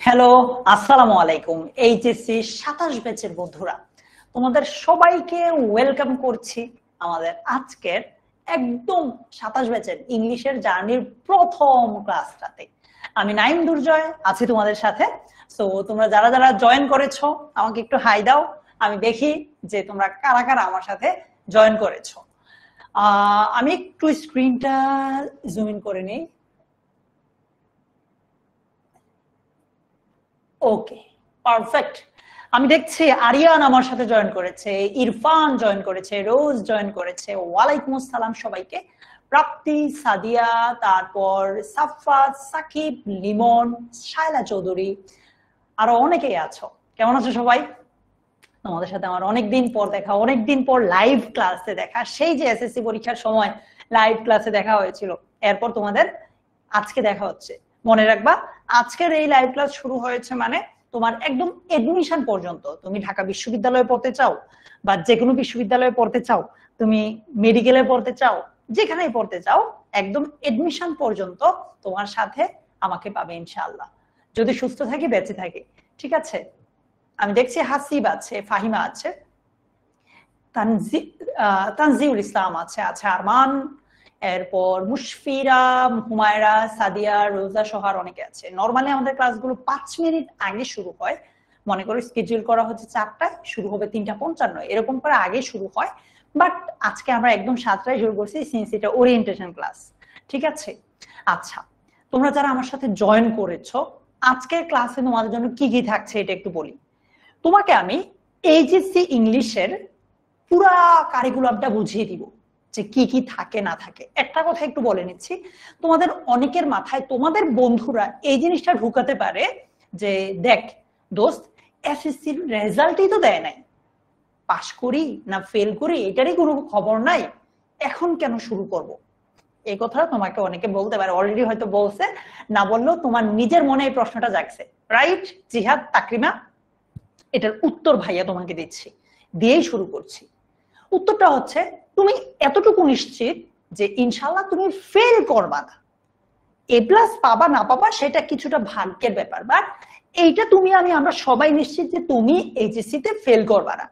Hello, আসসালামু আলাইকুম। HSC 27 ব্যাচের বন্ধুরা, তোমাদের সবাইকে ওয়েলকাম করছি আমাদের আজকের একদম 27 ব্যাচের ইংলিশের জার্নির প্রথম ক্লাসটাতে। আমি নাইম দুর্জয় আছি তোমাদের সাথে। সো তোমরা যারা যারা জয়েন করেছো আমাকে একটু হাই দাও, আমি দেখি যে তোমরা কারা কারা আমার সাথে জয়েন করেছো। আমি একটু স্ক্রিনটা জুম ইন করে নিই। ওকে, পারফেক্ট। আমি দেখছি আরিয়ান আমার সাথে জয়েন করেছে, ইরফান জয়েন করেছে, রোজ জয়েন করেছে। ওয়ালাইকুম আসসালাম সবাইকে। প্রাপ্তি, সাদিয়া, তারপর সাফাত, সাকিব, লিমন, শায়লা চৌধুরী, আরো অনেকেই আছো। কেমন আছো সবাই? তোমাদের সাথে আমার অনেকদিন পর দেখা, অনেকদিন পর লাইভ ক্লাসে দেখা। সেই যে এসএসসি পরীক্ষার সময় লাইভ ক্লাসে দেখা হয়েছিল, এরপর তোমাদের আজকে দেখা হচ্ছে। মনে রাখবা, আজকের এই লাইভ ক্লাস শুরু হয়েছে মানে তোমার একদম এডমিশন পর্যন্ত। তুমি ঢাকা বিশ্ববিদ্যালয়ে পড়তে চাও বা যে কোনো বিশ্ববিদ্যালয়ে পড়তে চাও, তুমি মেডিকেলে পড়তে চাও, যেখানেই পড়তে চাও, একদম এডমিশন পর্যন্ত তোমার সাথে আমাকে পাবে ইনশাআল্লাহ, যদি সুস্থ থাকি, বেঁচে থাকি। ঠিক আছে? আমি দেখছি হাসিব আছে, ফাহিমা আছে, তানজিউল ইসলাম আছে, আছে আরমান, এরপর মুশফিরা, হুমায়রা, সাদিয়া, রোজা সহার অনেকে আছে। নরমালি আমাদের ক্লাসগুলো 5 মিনিট আগে শুরু হয়। মনে করো স্কেডিউল করা হচ্ছে 4টায়, শুরু হবে 3:55, এরকম করে আগে শুরু হয়। বাট আজকে আমরা একদম 7টায় শুরু করছি, সিন্স এটা ওরিয়েন্টেশন ক্লাস। ঠিক আছে? আচ্ছা, তোমরা যারা আমার সাথে জয়েন করেছো, আজকের ক্লাসে তোমাদের জন্য কি কি থাকছে এটা একটু বলি। তোমাকে আমি এইচএসসি ইংলিশের পুরা কারিকুলামটা বুঝিয়ে দিব, যে কি কি থাকে না থাকে। একটা কথা একটু বলে নিচ্ছি, তোমাদের অনেকের মাথায়, তোমাদের বন্ধুরা এই জিনিসটা ঢুকাতে পারে যে দেখ দোস্ত, এসএসসির রেজাল্টই তো দেয় নাই, পাশ করি না ফেল করি এটারই কোনো খবর নাই, এখন কেন শুরু করব। এই কথা তোমাকে অনেকে বলতে পারে, অলরেডি হয়তো বলছে, না বললেও তোমার নিজের মনে এই প্রশ্নটা জাগছে। রাইট জিহাদ, তাকরিমা? এটার উত্তর ভাইয়া তোমাকে দিচ্ছি, দিয়েই শুরু করছি। উত্তরটা হচ্ছে, তুমি এতটুকু নিশ্চিত যে ইনশাল্লাহ তুমি ফেল করবা না। এ প্লাস পাবা না পাবা সেটা কিছুটা ভাগ্যের ব্যাপার, বাট এইটা তুমি আমরা সবাই নিশ্চিত যে তুমি এইচএসসি তে ফেল করবা না।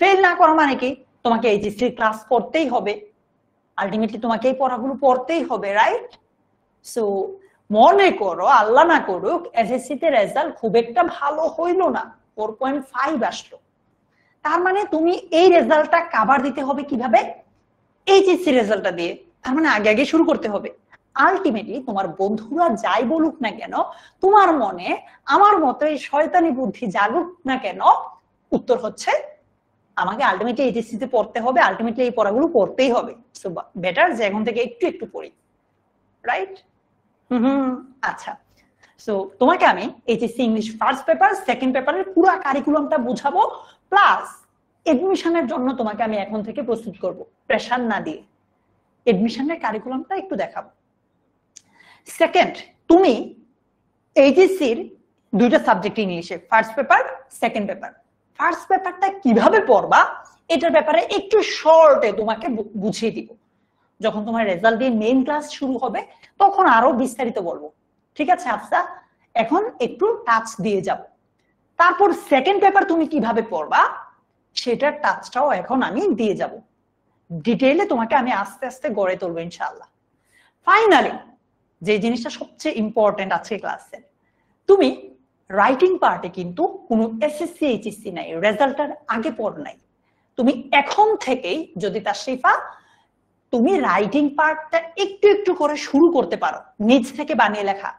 ফেল না করা মানে কি, তোমাকে এইচএসসি ক্লাস করতেই হবে, আলটিমেটলি তোমাকে এই পড়াগুলো পড়তেই হবে, রাইট? সো মনে করো আল্লাহ না করুক এসএসসি তে রেজাল্ট খুব একটা ভালো হইলো না, 4.5 আসলো, তার মানে তুমি এই রেজাল্টটা কাভার দিতে হবে কিভাবে? এইচএসসি রেজাল্টটা দিয়ে। তার মানে আগে আগে শুরু করতে হবে। আলটিমেটলি তোমার বন্ধুরা যাই বলুক না কেন, তোমার মনে আমার মতো এই শয়তানি বুদ্ধি জাগুক না কেন, উত্তর হচ্ছে আমাকে আলটিমেটলি এইচএসসি তে পড়তে হবে, আলটিমেটলি এই পড়াগুলো পড়তেই হবে। সো বেটার যে এখন থেকে একটু একটু পড়ি, রাইট? আচ্ছা, সো তোমাকে আমি HSC English first paper, second পেপারের পুরো কারিকুলামটা বুঝাবো, প্লাস এডমিশনের জন্য তোমাকে আমি এখন থেকে প্রস্তুত করব, প্রেশার না দিয়ে এডমিশনের কারিকুলামটা একটু দেখাবো। সেকেন্ড, তুমি এইচএসসির দুইটা সাবজেক্ট ইংলিশে, first paper, second paper. First পেপারটা কিভাবে পড়বা এটার ব্যাপারে একটু শর্টে তোমাকে বুঝিয়ে দিব। যখন তোমার রেজাল্ট দিয়ে মেইন ক্লাস শুরু হবে তখন আরো বিস্তারিত বলবো। ঠিক আছে আফসা? এখন একটু টাচ দিয়ে যাব। তারপর সেকেন্ড পেপার তুমি কিভাবে পড়বা সেটার টাচটাও এখন আমি দিয়ে যাব। ডিটেইলে তোমাকে আমি আস্তে আস্তে গড়ে তুলবো ইনশাআল্লাহ। ফাইনালি যে জিনিসটা সবচেয়ে ইম্পর্টেন্ট আজকে ক্লাসে, তুমি রাইটিং পার্টে কিন্তু কোনো এসএসসি এইচএসসি নাই, রেজাল্টের আগে পড় নাই। তুমি এখন থেকেই যদি তাশরিফা তুমি রাইটিং পার্টটা একটু একটু করে শুরু করতে পারো, নিজ থেকে বানিয়ে লেখা,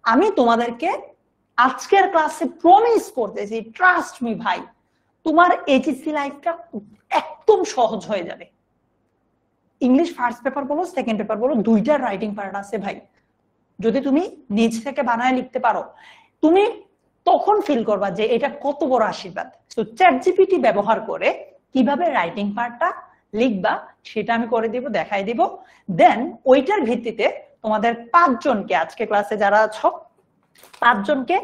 আমি তোমাদেরকে আজকের ক্লাসে প্রমিস করতেছি, ট্রাস্ট মি ভাই, তোমার এইচএসসি লাইফটা একদম সহজ হয়ে যাবে। ইংলিশ ফার্স্ট পেপার বলো, সেকেন্ড পেপার বলো, দুইটার রাইটিং পার্ট আছে ভাই। যদি তুমি নিজ থেকে বানায় লিখতে পারো, তুমি তখন ফিল করবা যে এটা কত বড় আশীর্বাদ। তো চ্যাটজিপিটি ব্যবহার করে কিভাবে রাইটিং পার্টটা লিখবা সেটা আমি করে দিব, দেখাই দিব। দেন ওইটার ভিত্তিতে তোমাদের 5 জনকে, আজকে ক্লাসে যারা আছো 5 জনকে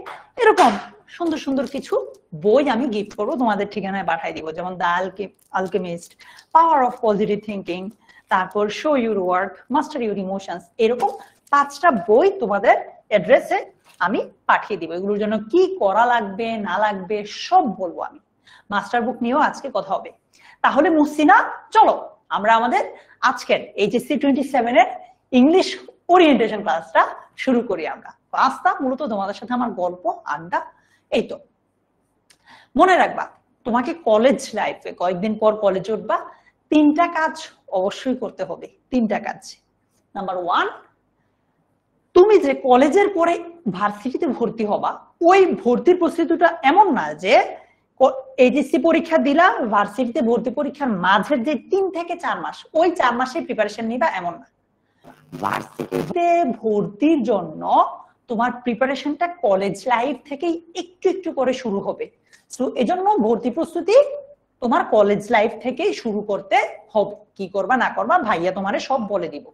এরকম সুন্দর সুন্দর কিছু বই আমি গিফট করবো, তোমাদের ঠিকানায় পাঠাই দিব। যেমন the Alchemist, power of positive thinking, তারপর show your work, master your emotions, এরকম 5টা বই তোমাদের অ্যাড্রেসে আমি পাঠিয়ে দিব। এগুলোর জন্য কি করা লাগবে না লাগবে সব বলবো আমি। মাস্টার বুক নিয়েও আজকে কথা হবে। তাহলে মুহসিনা, চলো আমরা আমাদের আজকের এইচএসসি 27 এর ইংলিশ ওরিয়েন্টেশন ক্লাসটা শুরু করি। আমরা ক্লাসটা মূলত তোমাদের সাথে আমার গল্প আড্ডা, এই তো। মনে রাখবা তোমাকে কলেজ লাইফে কয়েকদিন পর কলেজে উঠবা, 3টা কাজ অবশ্যই করতে হবে। 3টা কাজ। নাম্বার 1, তুমি যে কলেজের পরে ভার্সিটিতে ভর্তি হবা, ওই ভর্তির প্রস্তুতিটা এমন না যে এইচএসসি পরীক্ষা দিলা, ভার্সিটিতে ভর্তি পরীক্ষার মাঝের যে 3 থেকে 4 মাস, ওই 4 মাসে প্রিপারেশন নিবা এমন না। ভার্সিটিতে ভর্তির জন্য তোমার প্রিপারেশনটা কলেজ লাইফ থেকেই একটু একটু করে শুরু হবে। তো এজন্য ভর্তি প্রস্তুতি তোমার কলেজ লাইফ থেকেই শুরু করতে হবে। কি করবা না করবা ভাইয়া তোমারে সব বলে দিব।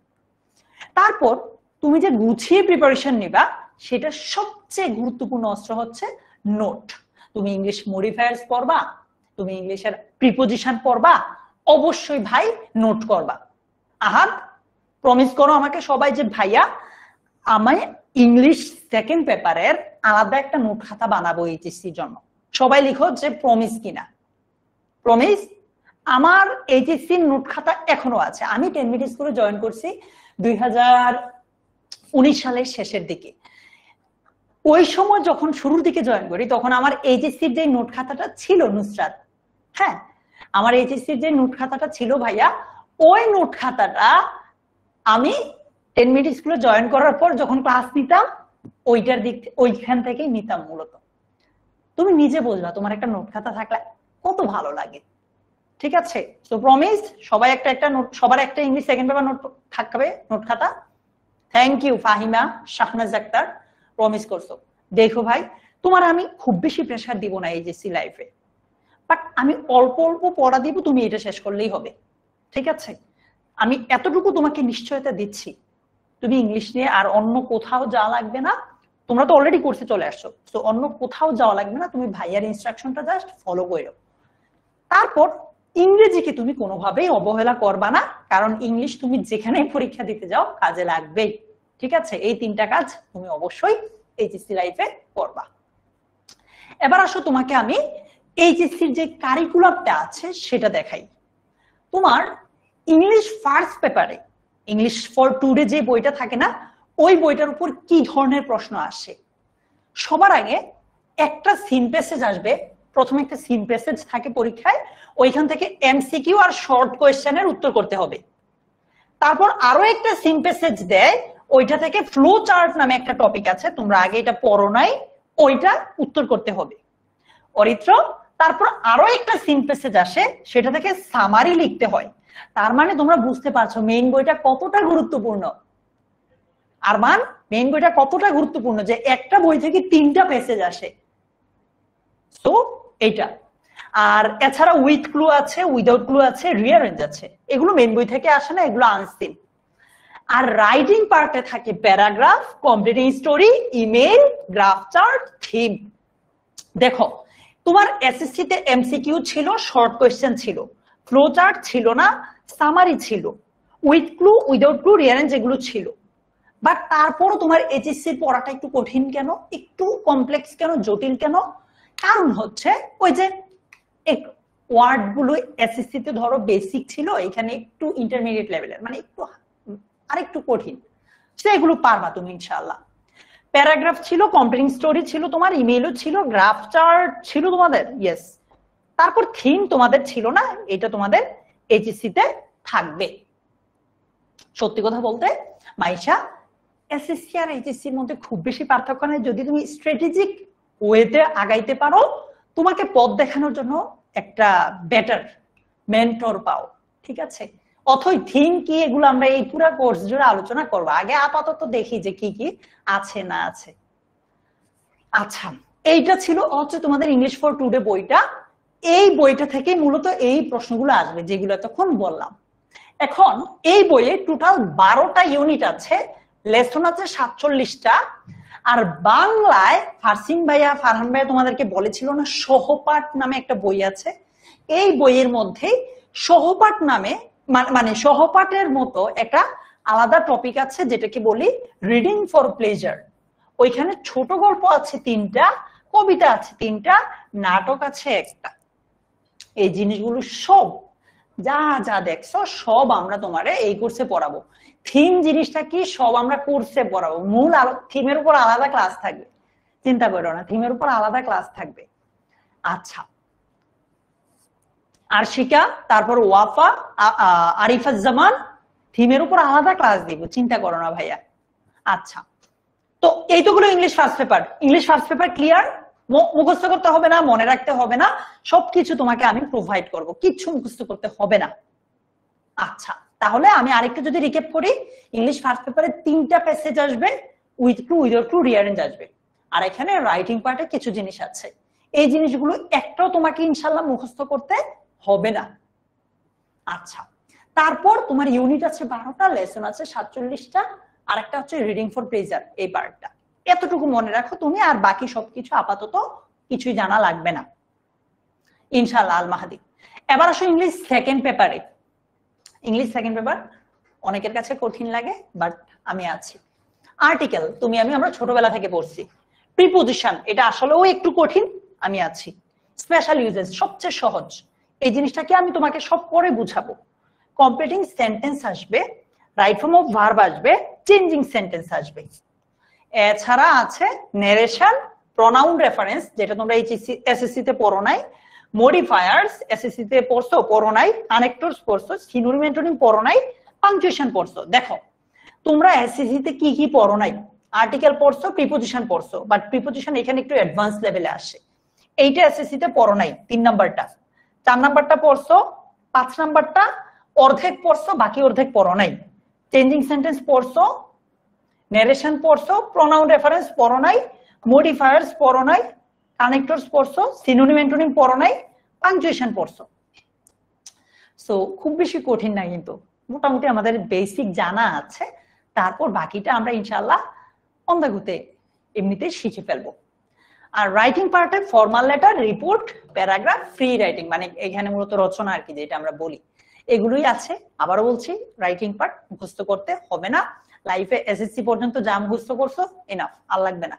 তারপর তুমি যে গুছিয়ে প্রিপারেশন নিবা, সেটা সবচেয়ে গুরুত্বপূর্ণ অস্ত্র হচ্ছে নোট। তুমি ইংলিশ মডিফায়ার্স পড়বা, তুমি ইংলিশের প্রিপোজিশন পড়বা, অবশ্যই ভাই নোট করবা। আহাদ প্রমিস করো আমাকে সবাই যে ভাইয়া আমি ইংলিশ সেকেন্ড পেপারের আলাদা একটা নোট খাতা বানাবো এইচএসসির জন্য। সবাই লিখো যে প্রমিস কিনা। প্রমিস। আমার এইচএসসির নোট খাতা এখনো আছে। আমি 10 মিনিট স্কুলে জয়েন করছি 2019 সালের শেষের দিকে। ওই সময় যখন শুরুর দিকে জয়েন করি তখন আমার এইচএসসির যে নোট খাতাটা ছিল নুসরাত, হ্যাঁ আমার এইচএসসির যে নোট খাতাটা ছিল ভাইয়া, ওই নোট খাতাটা আমি 10 মিনিট স্কুলে জয়েন করার পর যখন ক্লাস নিতাম ওইখান থেকেই নিতাম মূলত। তুমি নিজে বুঝবা তোমার একটা নোট খাতা থাকলে কত ভালো লাগে। ঠিক আছে, তো প্রমিস সবাই একটা নোট, সবার একটা ইংলিশ সেকেন্ড পেপার নোট থাকবে, নোট খাতা। Thank you Fahima Shahnaz Akter, promise করছো। দেখো ভাই তোমার আমি খুব বেশি প্রেসার দিব না এইচএসসি লাইফে, বাট আমি অল্প অল্প পড়া দিব, তুমি এটা শেষ করলেই হবে। ঠিক আছে, আমি এতটুকু তোমাকে নিশ্চয়তা দিচ্ছি। তুমি ইংলিশ নিয়ে আর অন্য কোথাও যাওয়া লাগবে না। তোমরা তো অলরেডি কোর্সে চলে আসছো, তো অন্য কোথাও যাওয়া লাগবে না। তুমি ভাইয়ার ইনস্ট্রাকশনটা জাস্ট ফলো করো। তারপর ইংরেজিকে তুমি কোনোভাবেই অবহেলা করবা না, কারণ ইংলিশ তুমি যেখানে পরীক্ষা দিতে যাও কাজে লাগবেই। ঠিক আছে, এই 3টা কাজ তুমি অবশ্যই এইচএসসি লাইফে করবা। এবার আসো তোমাকে আমি এইচএসসির যে কারিকুলামটা আছে সেটা দেখাই। তোমার ইংলিশ ফার্স্ট পেপারে ইংলিশ ফর টুডে যে বইটা থাকে না, ওই বইটার উপর কি ধরনের প্রশ্ন আসে? সবার আগে একটা সিন প্যাসেজ আসবে। প্রথমে একটা সিন প্যাসেজ থাকে পরীক্ষায়, ওইখান থেকে এমসিকিউ আর শর্ট কোয়েশ্চেনের উত্তর করতে হবে। তারপর আরো একটা সিন প্যাসেজ দেয়, ওইটা থেকে ফ্লো চার্ট নামে একটা টপিক আছে, তোমরা আগে এটা পড়ো নাই, ওইটা উত্তর করতে হবে। অরিত্র, তারপর আরো একটা সিন প্যাসেজ আসে, সেটা থেকে সামারি লিখতে হয়। তার মানে তোমরা বুঝতে পারছো মেইন বইটা কতটা গুরুত্বপূর্ণ। আরমান, মেইন বইটা কতটা গুরুত্বপূর্ণ যে একটা বই থেকে 3টা প্যাসেজ আসে। তো এইটা, আর এছাড়া উইথ ক্লু আছে, উইদাউট ক্লু আছে, রিয়ারেঞ্জ আছে। এগুলো মেইন বই থেকে আসে না, এগুলো আনসিন। আর রাইটিং পার্টে থাকে paragraph, completing story, email, graph chart, theme. দেখো তোমার এসএসসি তে এমসিকিউ ছিল, শর্ট কোয়েশ্চেন ছিল, ফ্লো চার্ট ছিল না, সামারি ছিল, with clue, without clue, rearrange এগুলো ছিল। বাট তারপরও তোমার এইচএসসি পড়াটা একটু কঠিন কেন, একটু কমপ্লেক্স কেন, জটিল কেন? কারণ হচ্ছে ওই যে ওয়ার্ড গুলো এসএসসি তে ধরো বেসিক ছিল, এখানে একটু ইন্টারমিডিয়েট লেভেলের, মানে একটু আরেকটু কঠিন। সেগুলো পারবা তুমি ইনশাআল্লাহ। প্যারাগ্রাফ ছিল, কমপ্লিটিং স্টোরি ছিল, তোমার ইমেইলও ছিল, গ্রাফ চার্ট ছিল তোমাদের, ইয়েস। তারপর থিম তোমাদের ছিল না, এটা তোমাদের এইচএসসি তে থাকবে। সত্যি কথা বলতে মাইশা, এসএসসি আর এইচএসসি এর মধ্যে খুব বেশি পার্থক্য নেই। যদি তুমি স্ট্র্যাটেজিক ওয়েতে আগাইতে পারো, তোমাকে পথ দেখানোর জন্য একটা বেটার মেন্টর পাও। ঠিক আছে, অথই থিম কি এগুলো আমরা এই পুরো কোর্স জুড়ে আলোচনা করবো। আগে আপাতত দেখি যে কি কি আছে না আছে। আচ্ছা, এইটা ছিল হচ্ছে তোমাদের ইংলিশ ফর টুডে বইটা। এই বইটা থেকে মূলত এই প্রশ্নগুলো আসবে যেগুলো তখন বললাম। এখন এই বইয়ে টোটাল 12টা ইউনিট আছে, লেসন আছে 47টা। আর বাংলায় ফারহান ভাইয়া তোমাদেরকে বলেছিল না সহপাঠ নামে একটা বই আছে। এই বইয়ের মধ্যে সহপাঠ নামে মানে সহপাঠের মতো একটা আলাদা টপিক আছে, যেটাকে বলি রিডিং ফর প্লেজার। ওইখানে ছোট গল্প আছে 3টা, কবিতা আছে 3টা, নাটক আছে 1টা। এই জিনিসগুলো সব যা যা দেখছো সব আমরা তোমারে এই কোর্সে পড়াবো। থিম জিনিসটা কি সব আমরা কোর্সে পড়াবো। মূল থিমের উপর আলাদা ক্লাস থাকবে, চিন্তা করো না, থিমের উপর আলাদা ক্লাস থাকবে। আচ্ছা, আরশিকা, তারপর ওয়াফা, আরিফাজ্জামান, থিমের উপর আলাদা ক্লাস দিব, চিন্তা করো না ভাইয়া। আচ্ছা, তো এই তো গুলো English first paper. English first paper clear, মুখস্থ করতে হবে না, মনে রাখতে হবে না, সবকিছু তোমাকে আমি প্রোভাইড করব, কিচ্ছু মুখস্থ করতে হবে না। আচ্ছা, তাহলে আমি আরেকটু যদি রিক্যাপ করি, ইংলিশ ফার্স্ট পেপারে 3টা প্যাসেজ আসবে, with to, without to, rearrange আসবে। আর এখানে রাইটিং পার্টে কিছু জিনিস আছে, এই জিনিসগুলো একটাও তোমাকে ইনশাল্লাহ মুখস্থ করতে হবে না। আচ্ছা, তারপর তোমার ইউনিট আছে 12টা, লেসন আছে 47টা, আর একটা হচ্ছে রিডিং ফর প্লেজার, এই পার্টটা। এতটুকু মনে রাখো তুমি, আর বাকি সবকিছু আপাতত কিছুই জানা লাগবে না ইনশাআল্লাহ আল মাহাদি। এবার আসো ইংলিশ সেকেন্ড পেপারে। ইংলিশ সেকেন্ড পেপার অনেকের কাছে কঠিন লাগে, বাট আমি আছি। আর্টিকেল আমরা ছোটবেলা থেকে পড়ছি। প্রিপোজিশন এটা আসলেও একটু কঠিন, আমি আছি। স্পেশাল ইউজেস সবচেয়ে সহজ, এই জিনিসটাকে আমি তোমাকে সব করে বুঝাবো। কমপ্লিটিং সেন্টেন্স আসবে, রাইট ফর্ম অফ ভার্ব আসবে, চেঞ্জিং সেন্টেন্স আসবে। এছাড়া আছে নেরেশন, প্রনাউন রেফারেন্স, যেটা তোমরা এসএসসি তে পড়ো নাই, মডিফায়ার্স এসএসসি তে পড়ো নাই, কানেক্টরস পড়ছো, সিনোনিম অ্যান্টোনিম পড়ো নাই, পাংচুয়েশন পড়ছো। দেখো তোমরা এসএসসি তে কি কি পড়ো নাই, আর্টিকেল পড়ছো, প্রিপোজিশন পড়ছো, বাট প্রিপোজিশন এখানে একটু অ্যাডভান্স লেভেলে আসে, এইটা এসএসসি তে পড়ো নাই। 3 নাম্বারটা, 4 নাম্বারটা পড়ছো, 5 নাম্বারটা অর্ধেক পড়ছো, বাকি অর্ধেক পড়ো নাই। চেঞ্জিং সেন্টেন্স পড়ছো, নেরেশন পড়ছো, প্রনাউন রেফারেন্স পড়ো নাই, মডিফায়ার্স পড়ো নাই, কানেক্টরস পড়ছো, সিনোনিম অ্যান্টোনিম পড়ো নাই, পাংচুয়েশন পড়ছো। সো খুব বেশি কঠিন না, কিন্তু মোটামুটি আমাদের বেসিক জানা আছে। তারপর বাকিটা আমরা ইনশাআল্লাহ অন দা গোতে এমনিতেই শিখে ফেলবো। আর রাইটিং পার্টে formal letter, report, paragraph, free writing, মানে এখানে মূলত রচনা আর কি, যেটা আমরা বলি, এগুলোই আছে। আবারও বলছি, রাইটিং পার্ট মুখস্থ করতে হবে না। লাইফে এসএসসি পর্যন্ত যা মুখস্থ করছো এনাফ, আর লাগবে না।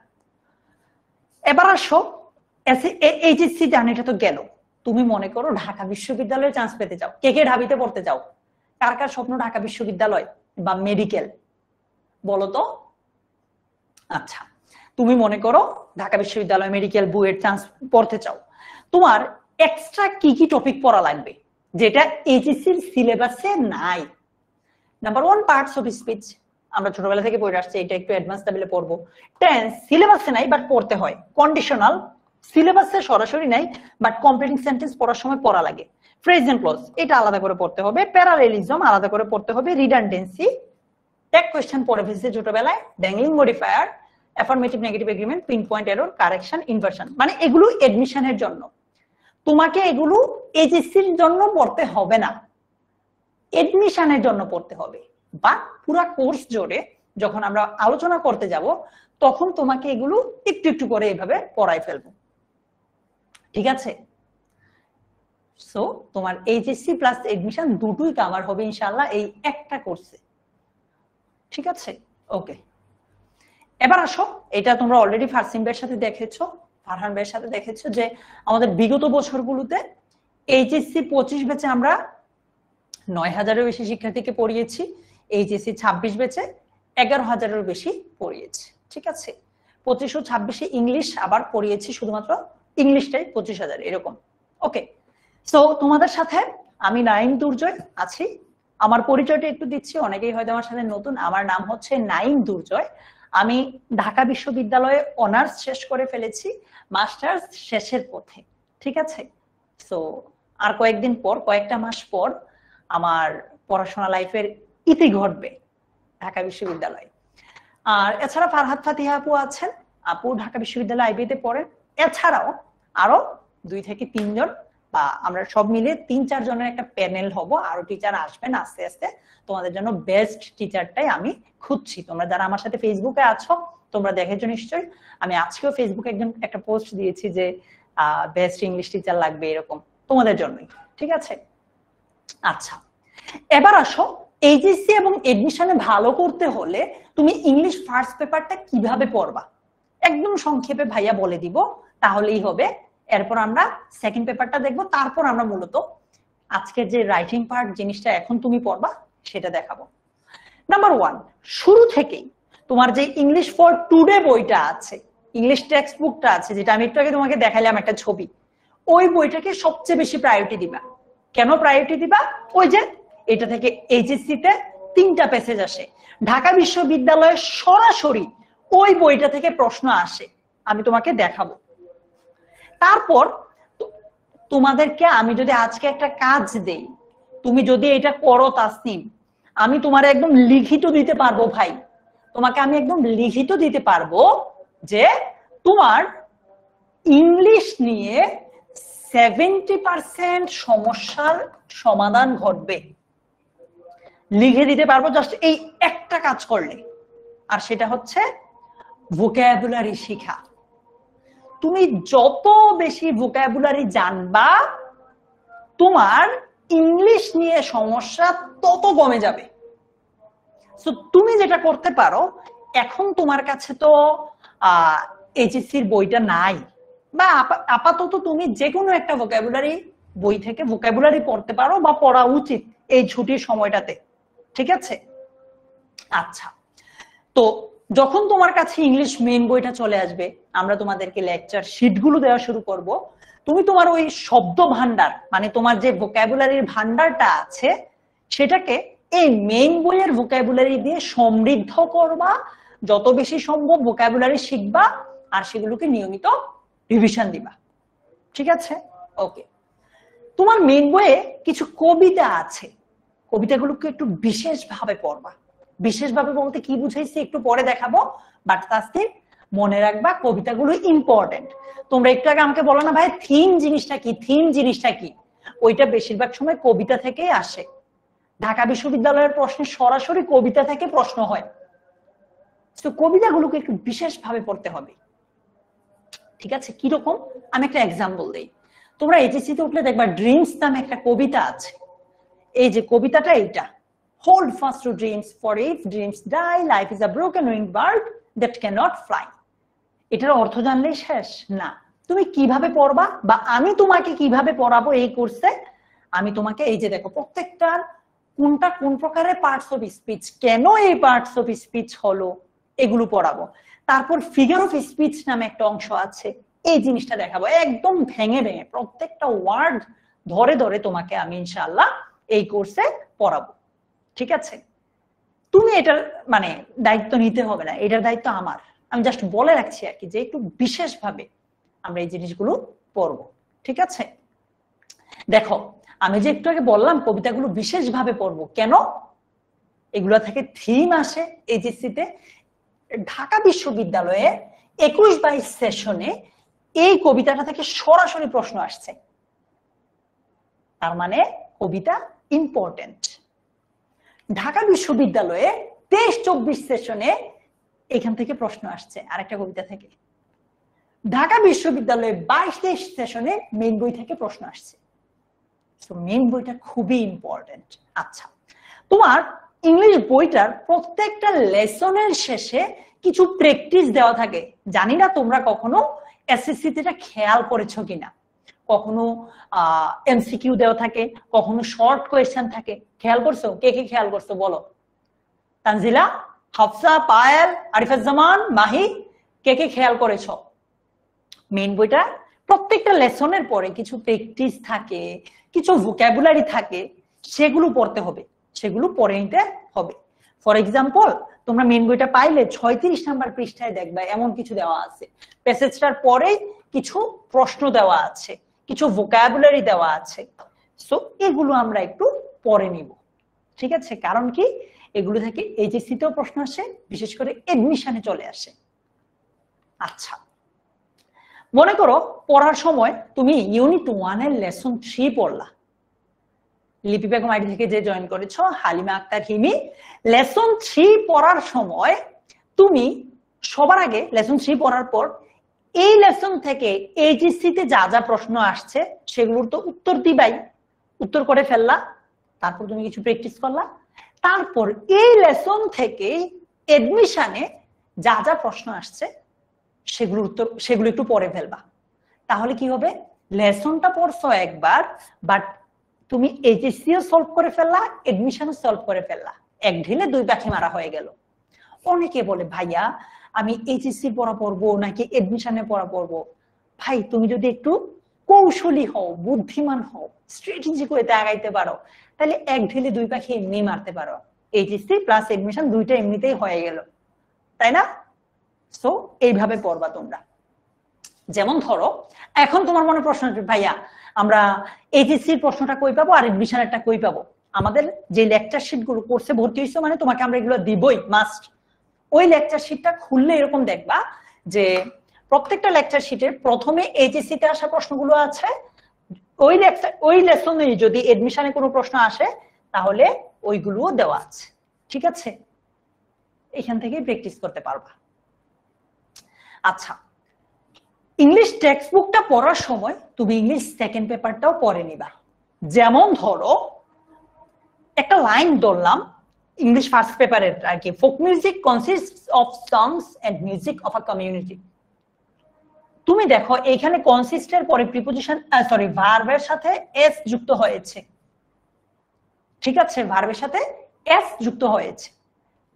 এবার আসো এইচএসসি জার্নিটা তো গেল। তুমি মনে করো ঢাকা বিশ্ববিদ্যালয়ে চান্স পেতে চাও, কে কে ঢাবিতে পড়তে চাও? কার কার স্বপ্ন ঢাকা বিশ্ববিদ্যালয় বা মেডিকেল, বলো তো? আচ্ছা, তুমি মনে করো ঢাকা বিশ্ববিদ্যালয় মেডিকেল বুয়েট চান্স পড়তে চাও, তোমার এক্সট্রা কি কি টপিক পড়া লাগবে যেটা এইচএসসির সিলেবাসে নাই? নাম্বার 1, পার্টস অফ স্পিচ, আমরা ছোটবেলা থেকে পড়ে আসছি, এটা একটু অ্যাডভান্স লেভেলে পড়বো। টেন্স সিলেবাসে নাই বাট পড়তে হয়। কন্ডিশনাল সিলেবাসে সরাসরি নাই বাট কমপ্লিটিং সেন্টেন্স পড়ার সময় পড়া লাগে। প্রেজেন্ট ক্লজ এটা আলাদা করে পড়তে হবে। প্যারালেলিজম আলাদা করে পড়তে হবে। রিডান্ডেন্সি, ট্যাগ কোয়েশ্চেন পড়ে ফেলছে ছোটবেলায়। Dangling modifier, affirmative negative agreement, pin point error, correction, inversion, মানে এগুলো এডমিশনের জন্য। তোমাকে এগুলো এইচএসসির জন্য পড়তে হবে না, এডমিশনের জন্য পড়তে হবে। বা পুরা কোর্স জুড়ে যখন আমরা আলোচনা করতে যাব তখন তোমাকে এগুলো একটু একটু করে এইভাবে পড়াই ফেলবো, ঠিক আছে? সো তোমার এইচএসসি প্লাস এডমিশন দুটোই কভার হবে ইনশাআল্লাহ এই একটা কোর্সে, ঠিক আছে? ওকে, এবার আসো, এটা তোমরা অলরেডি ফারসিম ভাইয়ের সাথে দেখেছো, ফারহান ভাইয়ের সাথে দেখেছো যে আমাদের বিগত বছরগুলোতে এইচএসসি 25 ব্যাচে আমরা 9000-এরও বেশি শিক্ষার্থীকে পড়িয়েছি। এইচএসসি 26 ব্যাচে 11,000-এরও বেশি পড়িয়েছি, ঠিক আছে? 25 ও 26-এ ইংলিশ আবার পড়িয়েছি, শুধুমাত্র ইংলিশটাই 25,000 এরকম। ওকে, সো তোমাদের সাথে আমি নাইম দুর্জয় আছি। আমার পরিচয়টা একটু দিচ্ছি, অনেকেই হয়তো আমার সাথে নতুন। আমার নাম হচ্ছে নাইম দুর্জয়। আমি ঢাকা বিশ্ববিদ্যালয়ে অনার্স শেষ করে ফেলেছি, মাস্টার্স শেষের পথে, ঠিক আছে? সো আর কয়েকদিন পর, কয়েকটা মাস পর আমার পড়াশোনা লাইফের ইতি ঘটবে ঢাকা বিশ্ববিদ্যালয়ে। আর এছাড়া ফারহাত ফাতিহা আপু আছেন, আপু ঢাকা বিশ্ববিদ্যালয় আইবিতে পড়েন। এছাড়াও আরো 2 থেকে 3 জন, বা আমরা সব মিলে 3-4 জনের একটা প্যানেল হব। আরো টিচার আসবেন আস্তে আস্তে, তোমাদের জন্য বেস্ট টিচারটাই আমি খুঁজছি। তোমরা যারা আমার সাথে ফেসবুকে আছো তোমরা দেখেছো নিশ্চয়ই, আমি আজকেও ফেসবুকে একটা পোস্ট দিয়েছি যে বেস্ট ইংলিশ টিচার লাগবে, এরকম তোমাদের জন্যই, ঠিক আছে? আচ্ছা, এবার আসো এইচএসসি এবং এডমিশনে ভালো করতে হলে তুমি ইংলিশ ফার্স্ট পেপারটা কিভাবে পড়বা একদম সংক্ষেপে ভাইয়া বলে দিব, তাহলেই হবে। এরপর আমরা সেকেন্ড পেপারটা দেখবো, তারপর আমরা মূলত আজকের যে রাইটিং পার্ট জিনিসটা এখন তুমি পড়বা সেটা দেখাবো। নাম্বার 1, শুরু থেকেই তোমার যে ইংলিশ ফর টুডে বইটা আছে, ইংলিশ টেক্সট বুকটা আছে, যেটা আমি একটু আগে তোমাকে দেখাইলাম একটা ছবি, ওই বইটাকে সবচেয়ে বেশি প্রায়োরিটি দিবা। কেন প্রায়োরিটি দিবা? ওই যে এটা থেকে এইচএসসি তে 3টা প্যাসেজ আসে, ঢাকা বিশ্ববিদ্যালয়ে সরাসরি ওই বইটা থেকে প্রশ্ন আসে, আমি তোমাকে দেখাবো। তারপর তোমাদেরকে আমি যদি আজকে একটা কাজ দেই, তুমি যদি এটা করো তাসনিম, আমি তোমার একদম লিখিত দিতে পারবো ভাই, তোমাকে আমি একদম লিখিত দিতে পারবো যে তোমার ইংলিশ নিয়ে 70% সমস্যার সমাধান ঘটবে, লিখে দিতে পারবো জাস্ট এই একটা কাজ করলে। আর সেটা হচ্ছে ভোকাবুলারি শেখা। তুমি যত বেশি ভোকাবুলারি জানবা, তোমার ইংলিশ নিয়ে সমস্যা তত কমে যাবে। সো তুমি যেটা করতে পারো, এখন তোমার কাছে তো এইচএসসির বইটা নাই, বা আপাতত তুমি যে কোনো একটা ভোকাবুলারি বই থেকে ভোকাবুলারি পড়তে পারো, বা পড়া উচিত এই ছুটির সময়টাতে, ঠিক আছে? আচ্ছা, তো যখন তোমার কাছে ইংলিশ মেইন বইটা চলে আসবে, আমরা তোমাদেরকে লেকচার শিটগুলো দেওয়া শুরু করব, তুমি তোমার ওই শব্দ ভান্ডার, মানে তোমার যে ভোকাবুলারির ভান্ডারটা আছে, সেটাকে এই মেইন বইয়ের ভোকাবুলারি দিয়ে সমৃদ্ধ করবা, যত বেশি সম্ভব ভোকাবুলারি শিখবা, আর সেগুলোকে নিয়মিত রিভিশন দিবা, ঠিক আছে? ওকে, তোমার মেইন বইয়ে কিছু কবিতা আছে, কবিতাগুলোকে একটু বিশেষভাবে পড়বা। বিশেষভাবে বলতে কি বুঝাইছি একটু পরে দেখাবো, বাট আজকে মনে রাখবা কবিতাগুলো ইম্পর্টেন্ট। তোমরা একটু আগে আমাকে বলো না ভাই থিম জিনিসটা কি, থিম জিনিসটা কি, ওইটা বেশিরভাগ সময় কবিতা থেকেই আসে। ঢাকা বিশ্ববিদ্যালয়ের প্রশ্নে সরাসরি কবিতা থেকে প্রশ্ন হয়, তো কবিতাগুলোকে একটু বিশেষভাবে পড়তে হবে, ঠিক আছে? কিরকম, আমি একটা এক্সাম্পল দিই। তোমরা এইচএসসি তে উঠলে দেখবা ড্রিমস নামে একটা কবিতা আছে। এই যে কবিতাটা, এইটা hold fast to dreams, for if dreams die, life is a broken winged bird that cannot fly. এটার অর্থ জানলেই শেষ না, তুমি কিভাবে পড়বা বা আমি তোমাকে কিভাবে পড়াবো এই কোর্সে, আমি তোমাকে এই যে দেখো প্রত্যেকটার কোনটা কোন প্রকারের পার্টস অফ স্পিচ, কেন এই পার্টস অফ স্পিচ হলো, এগুলো পড়াবো। তারপর ফিগার অফ স্পিচ নামে একটা অংশ আছে, এই জিনিসটা দেখাবো একদম ভেঙে ভেঙে, প্রত্যেকটা ওয়ার্ড ধরে ধরে তোমাকে আমি ইনশাআল্লাহ এই কোর্সে পড়াবো, ঠিক আছে? তুমি এটার মানে দায়িত্ব নিতে হবে না, এটার দায়িত্ব আমার। আমি জাস্ট বলে রাখছি আর কি যে একটু বিশেষভাবে আমরা এই জিনিসগুলো পড়বো, ঠিক আছে? দেখো আমি যে একটু আগে বললাম কবিতাগুলো বিশেষভাবে পড়বো, কেন? এগুলো থেকে থিম আসে এইচএসসি তে। ঢাকা বিশ্ববিদ্যালয়ে 21-22 সেশনে এই কবিতাটা থেকে সরাসরি প্রশ্ন আসছে, তার মানে কবিতা ইম্পর্টেন্ট। ঢাকা বিশ্ববিদ্যালয়ে 23-24 সেশনে এখান থেকে প্রশ্ন আসছে আরেকটা কবিতা থেকে। ঢাকা বিশ্ববিদ্যালয়ে 22-23 সেশনে মেইন বই থেকে প্রশ্ন আসছে, তো মেইন বইটা খুবই ইম্পর্টেন্ট। আচ্ছা, তোমার ইংলিশ বইটার প্রত্যেকটা লেসনের শেষে কিছু প্র্যাকটিস দেওয়া থাকে, জানি না তোমরা কখনো এসএসসি তে এটা খেয়াল করেছো কিনা। কখনো এমসিকিউ দেওয়া থাকে, কখনো শর্ট কোয়েশ্চেন থাকে, খেয়াল করছো? কে কে খেয়াল করছো বলো? তানজিলা, হাফসা, পায়েল, আরিফাজ্জামান, মাহি, কে কে খেয়াল করেছো? মেইন বইটা প্রত্যেকটা লেসনের পরে কিছু প্র্যাকটিস থাকে, কিছু ভোকাবুলারি থাকে, সেগুলো পড়তে হবে, সেগুলো পড়ে নিতে হবে। ফর এক্সাম্পল, তোমরা মেইন বইটা পাইলে 36 নাম্বার পৃষ্ঠায় দেখবা এমন কিছু দেওয়া আছে, প্যাসেজটার পরে কিছু প্রশ্ন দেওয়া আছে, কিছু ভোকাবুলারি দেওয়া আছে। সো এগুলো আমরা একটু পড়ে নিব, ঠিক আছে? কারণ কি, এগুলো থেকে এইচএসসি তেও প্রশ্ন আসে, বিশেষ করে এডমিশনে চলে আসে। আচ্ছা, মনে করো পড়ার সময় তুমি ইউনিট 1 এর লেসন 3 পড়লা, লিপি বেগম আইডি থেকে যে জয়েন করেছো, হালিমা আক্তার হিমি, লেসন 3 পড়ার সময় তুমি সবার আগে লেসন 3 পড়ার পর এই লেসন থেকে এইচএসসি তে যা যা প্রশ্ন আসছে সেগুলোর তো উত্তর দিবাই, উত্তর করে ফেললা, তারপর তুমি কিছু প্র্যাকটিস করলা, তারপর এই লেসন থেকে এডমিশনে যা যা প্রশ্ন আসছে সেগুলো একটু পড়ে ফেলবা। তাহলে কি হবে, লেসনটা পড়ছো একবার, বাট তুমি এইচএসসিও সলভ করে ফেললা, এডমিশনও সলভ করে ফেললা, এক ঢিলে দুই পাখি মারা হয়ে গেল। অনেকে বলে ভাইয়া আমি এইচএসসি পড়া পড়বো নাকি এডমিশনে পড়া পড়বো। ভাই তুমি যদি একটু কৌশলী হও, বুদ্ধিমান হও, স্ট্র্যাটেজিক ওয়েতে আগাইতে পারো, তাহলে এক ঢিলে দুই পাখি এমনি মারতে পারো। এইচএসসি প্লাস এডমিশন দুইটা এমনিতেই হয়ে গেল, তাই না? সো এইভাবে পড়বা তোমরা। যেমন ধরো এখন তোমার মনে প্রশ্ন ভাইয়া আমরা এইচএসসির প্রশ্নটা কই পাবো আর এডমিশনেরটা কই পাবো? আমাদের যে লেকচার শিট গুলো কোর্সে ভর্তি হইছো মানে তোমাকে আমরা এগুলো দিবই মাস্ট। ওই লেকচার শিটটা খুললে এরকম দেখবা যে প্রত্যেকটা লেকচার শিটের প্রথমে এইচএসসি তে আসা প্রশ্নগুলো আছে, ওই লেসনে যদি এডমিশনে কোনো প্রশ্ন আসে তাহলে ওইগুলোও দেওয়া আছে। ঠিক আছে, এখান থেকে প্র্যাকটিস করতে পারবা। আচ্ছা, ইংলিশ টেক্সট বুকটা পড়ার সময় তুমি ইংলিশ সেকেন্ড পেপারটাও পড়ে নিবা। যেমন ধরো একটা লাইন ধরলাম ইংলিশ ফার্স্ট পেপারের আর কি, folk music consists of songs and music of a community. তুমি দেখো এখানে কনসিস্টের পরে প্রিপোজিশন ভার্বের সাথে এস যুক্ত হয়েছে। ঠিক আছে, ভার্বের সাথে এস যুক্ত হয়েছে,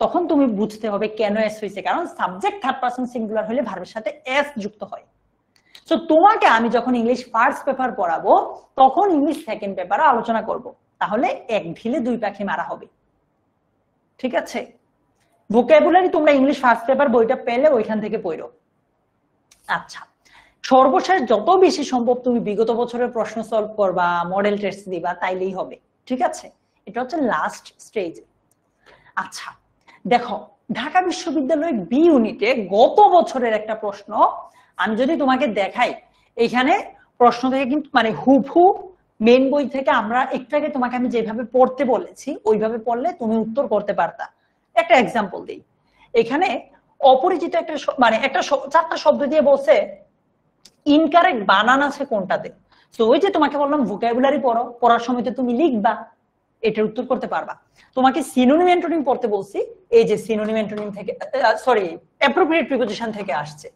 তখন তুমি বুঝতে হবে কেন এস হয়েছে, কারণ সাবজেক্ট থার্ড পারসন সিঙ্গুলার হলে ভার্বের সাথে এস যুক্ত হয়। তো তোমাকে আমি যখন ইংলিশ ফার্স্ট পেপার পড়াবো তখন ইংলিশ সেকেন্ড পেপারে আলোচনা করব, তাহলে এক ঢিলে দুই পাখি মারা হবে। ঠিক আছে, ভোকাবুলারি তোমরা ইংলিশ ফার্স্ট পেপার বইটা পেলে ওইখান থেকে পড়ো। আচ্ছা, সর্বশেষ যত বেশি সম্ভব তুমি বিগত বছরের প্রশ্ন সলভ করবা, মডেল টেস্ট দিবা, তাইলেই হবে। ঠিক আছে, এটা হচ্ছে লাস্ট স্টেজ। আচ্ছা দেখো, ঢাকা বিশ্ববিদ্যালয়ের বি ইউনিটে গত বছরের একটা প্রশ্ন আমি যদি তোমাকে দেখাই, এখানে প্রশ্ন থেকে কিন্তু মানে হুবহু মেন বই থেকে আমরা একটু আগে তোমাকে আমি যেভাবে পড়তে বলেছি ওইভাবে পড়লে তুমি উত্তর করতে পারতা। একটা এক্সাম্পল দিই, এখানে অপরিচিত একটা মানে একটা চারটা শব্দ দিয়ে বলছে ইনকারেক্ট বানান আছে কোনটাতে। তো ওই যে তোমাকে বললাম ভোকাবুলারি পড়ো, পড়ার সময় তো তুমি লিখবা, এটার উত্তর করতে পারবা। তোমাকে সিনোনিম অ্যান্টোনিম পড়তে বলছি, এই যে সিনোনিম অ্যান্টোনিম থেকে অ্যাপ্রোপ্রিয়েট প্রিপোজিশন থেকে আসছে।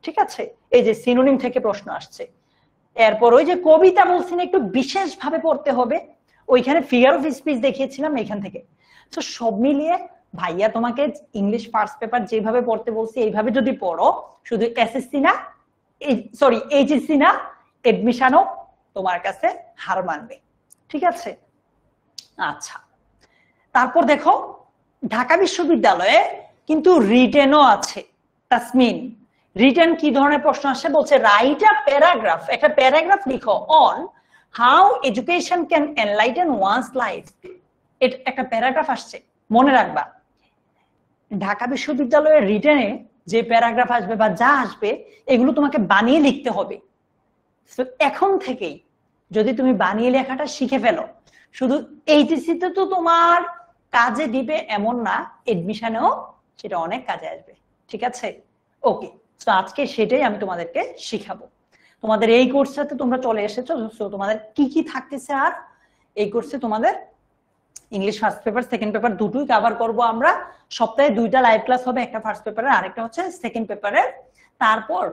ঠিক আছে, এই যে সিনোনিম থেকে প্রশ্ন আসছে। এরপর ওই যে কবিতা বলছি না একটু বিশেষ ভাবে পড়তে হবে, ওইখানে ফিগার অফ স্পিচ দেখিয়েছিলাম এখান থেকে। তো সব মিলিয়ে ভাইয়া তোমাকে ইংলিশ ফার্স্ট পেপার যেভাবে পড়তে বলছি এইভাবে যদি পড়ো, শুধু এসএসসি না এইচএসসি না এডমিশনও তোমার কাছে হার মানবে। ঠিক আছে, আচ্ছা তারপর দেখো ঢাকা বিশ্ববিদ্যালয়ে কিন্তু রিটেনও আছে। তাসমিন, রিটেন কি ধরনের প্রশ্ন আসে বলছে রাইট আ প্যারাগ্রাফ, একটা প্যারাগ্রাফ লিখো on how education can enlighten once life. এটা একটা প্যারাগ্রাফ আসছে, মনে রাখবা ঢাকা বিশ্ববিদ্যালয়ের রিটেনে যে প্যারাগ্রাফ আসবে বা যা আসবে এগুলো তোমাকে বানিয়ে লিখতে হবে। এখন থেকেই যদি তুমি বানিয়ে লেখাটা শিখে ফেলো, শুধু এইচএসসি তে তো তোমার কাজে দিবে এমন না, এডমিশনেও সেটা অনেক কাজে আসবে। ঠিক আছে, ওকে, তো আজকে সেটাই আমি তোমাদেরকে শিখাবো। তোমাদের এই কোর্সটাতে তোমরা চলে এসেছো, তোমাদের কি কি থাকতেছে আর এই কোর্সে তোমাদের English first paper second paper দুটোই কভার করব আমরা। সপ্তাহে 2টা লাইভ ক্লাস হবে, একটা ফার্স্ট পেপারের আরেকটা হচ্ছে সেকেন্ড পেপারের। তারপর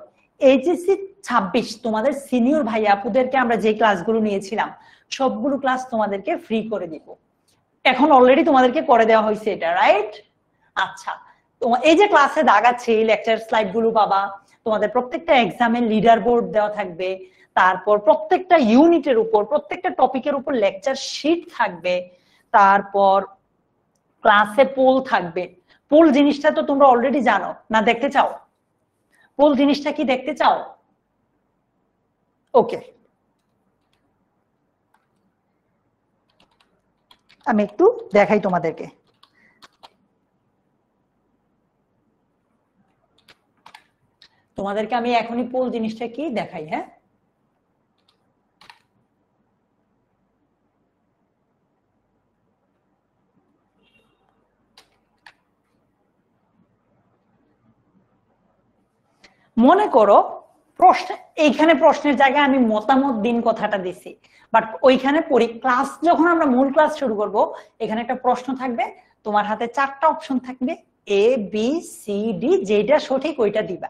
এইচএসসি 26 তোমাদের সিনিয়র ভাই আপুদেরকে আমরা যে ক্লাসগুলো নিয়েছিলাম সবগুলো ক্লাস তোমাদেরকে ফ্রি করে দিব। এখন অলরেডি তোমাদেরকে করে দেওয়া হয়েছে এটা, রাইট? আচ্ছা, তোমার এই যে ক্লাসে দাগাচ্ছে লেকচার স্লাইড গুলো পাবা, তোমাদের প্রত্যেকটা এক্সামের লিডার বোর্ড দেওয়া থাকবে, তারপর প্রত্যেকটা ইউনিটের উপর প্রত্যেকটা টপিকের উপর লেকচার শিট থাকবে, তারপর ক্লাসে পোল থাকবে। পোল জিনিসটা তো তোমরা অলরেডি জানো না, দেখতে চাও? পোল জিনিসটা কি দেখতে চাও? ওকে, আমি একটু দেখাই তোমাদেরকে। তোমাদেরকে আমি এখনই পোল জিনিসটা কি দেখাই। হ্যাঁ, মনে করো প্রশ্ন, এইখানে প্রশ্নের জায়গায় আমি মতামত দিন কথাটা দিছি, বাট ওইখানে ক্লাস যখন আমরা মূল ক্লাস শুরু করব এখানে একটা প্রশ্ন থাকবে, তোমার হাতে 4টা অপশন থাকবে, এ বি সি ডি, যেটা সঠিক ওইটা দিবা।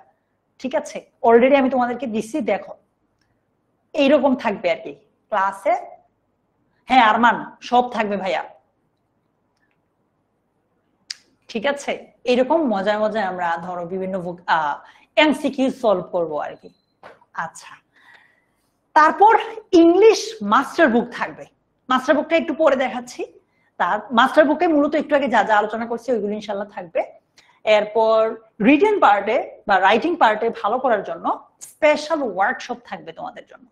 ঠিক আছে, অলরেডি আমি তোমাদেরকে দিচ্ছি, দেখো এইরকম থাকবে আর কি ক্লাসে। হ্যাঁ আরমান, সব থাকবে ভাইয়া, ঠিক আছে। এরকম মজায় মজায় আমরা ধরো বিভিন্ন এমসিকিউ সলভ করবো আর কি। আচ্ছা, তারপর ইংলিশ মাস্টার বুক থাকবে। মাস্টার বুকটা একটু পরে দেখাচ্ছি। তার মাস্টার বুকে মূলত একটু আগে যা যা আলোচনা করছি ওইগুলো ইনশাল্লাহ থাকবে। এরপর রিটেন পার্টে বা রাইটিং পার্টে ভালো করার জন্য স্পেশাল ওয়ার্কশপ থাকবে তোমাদের জন্য।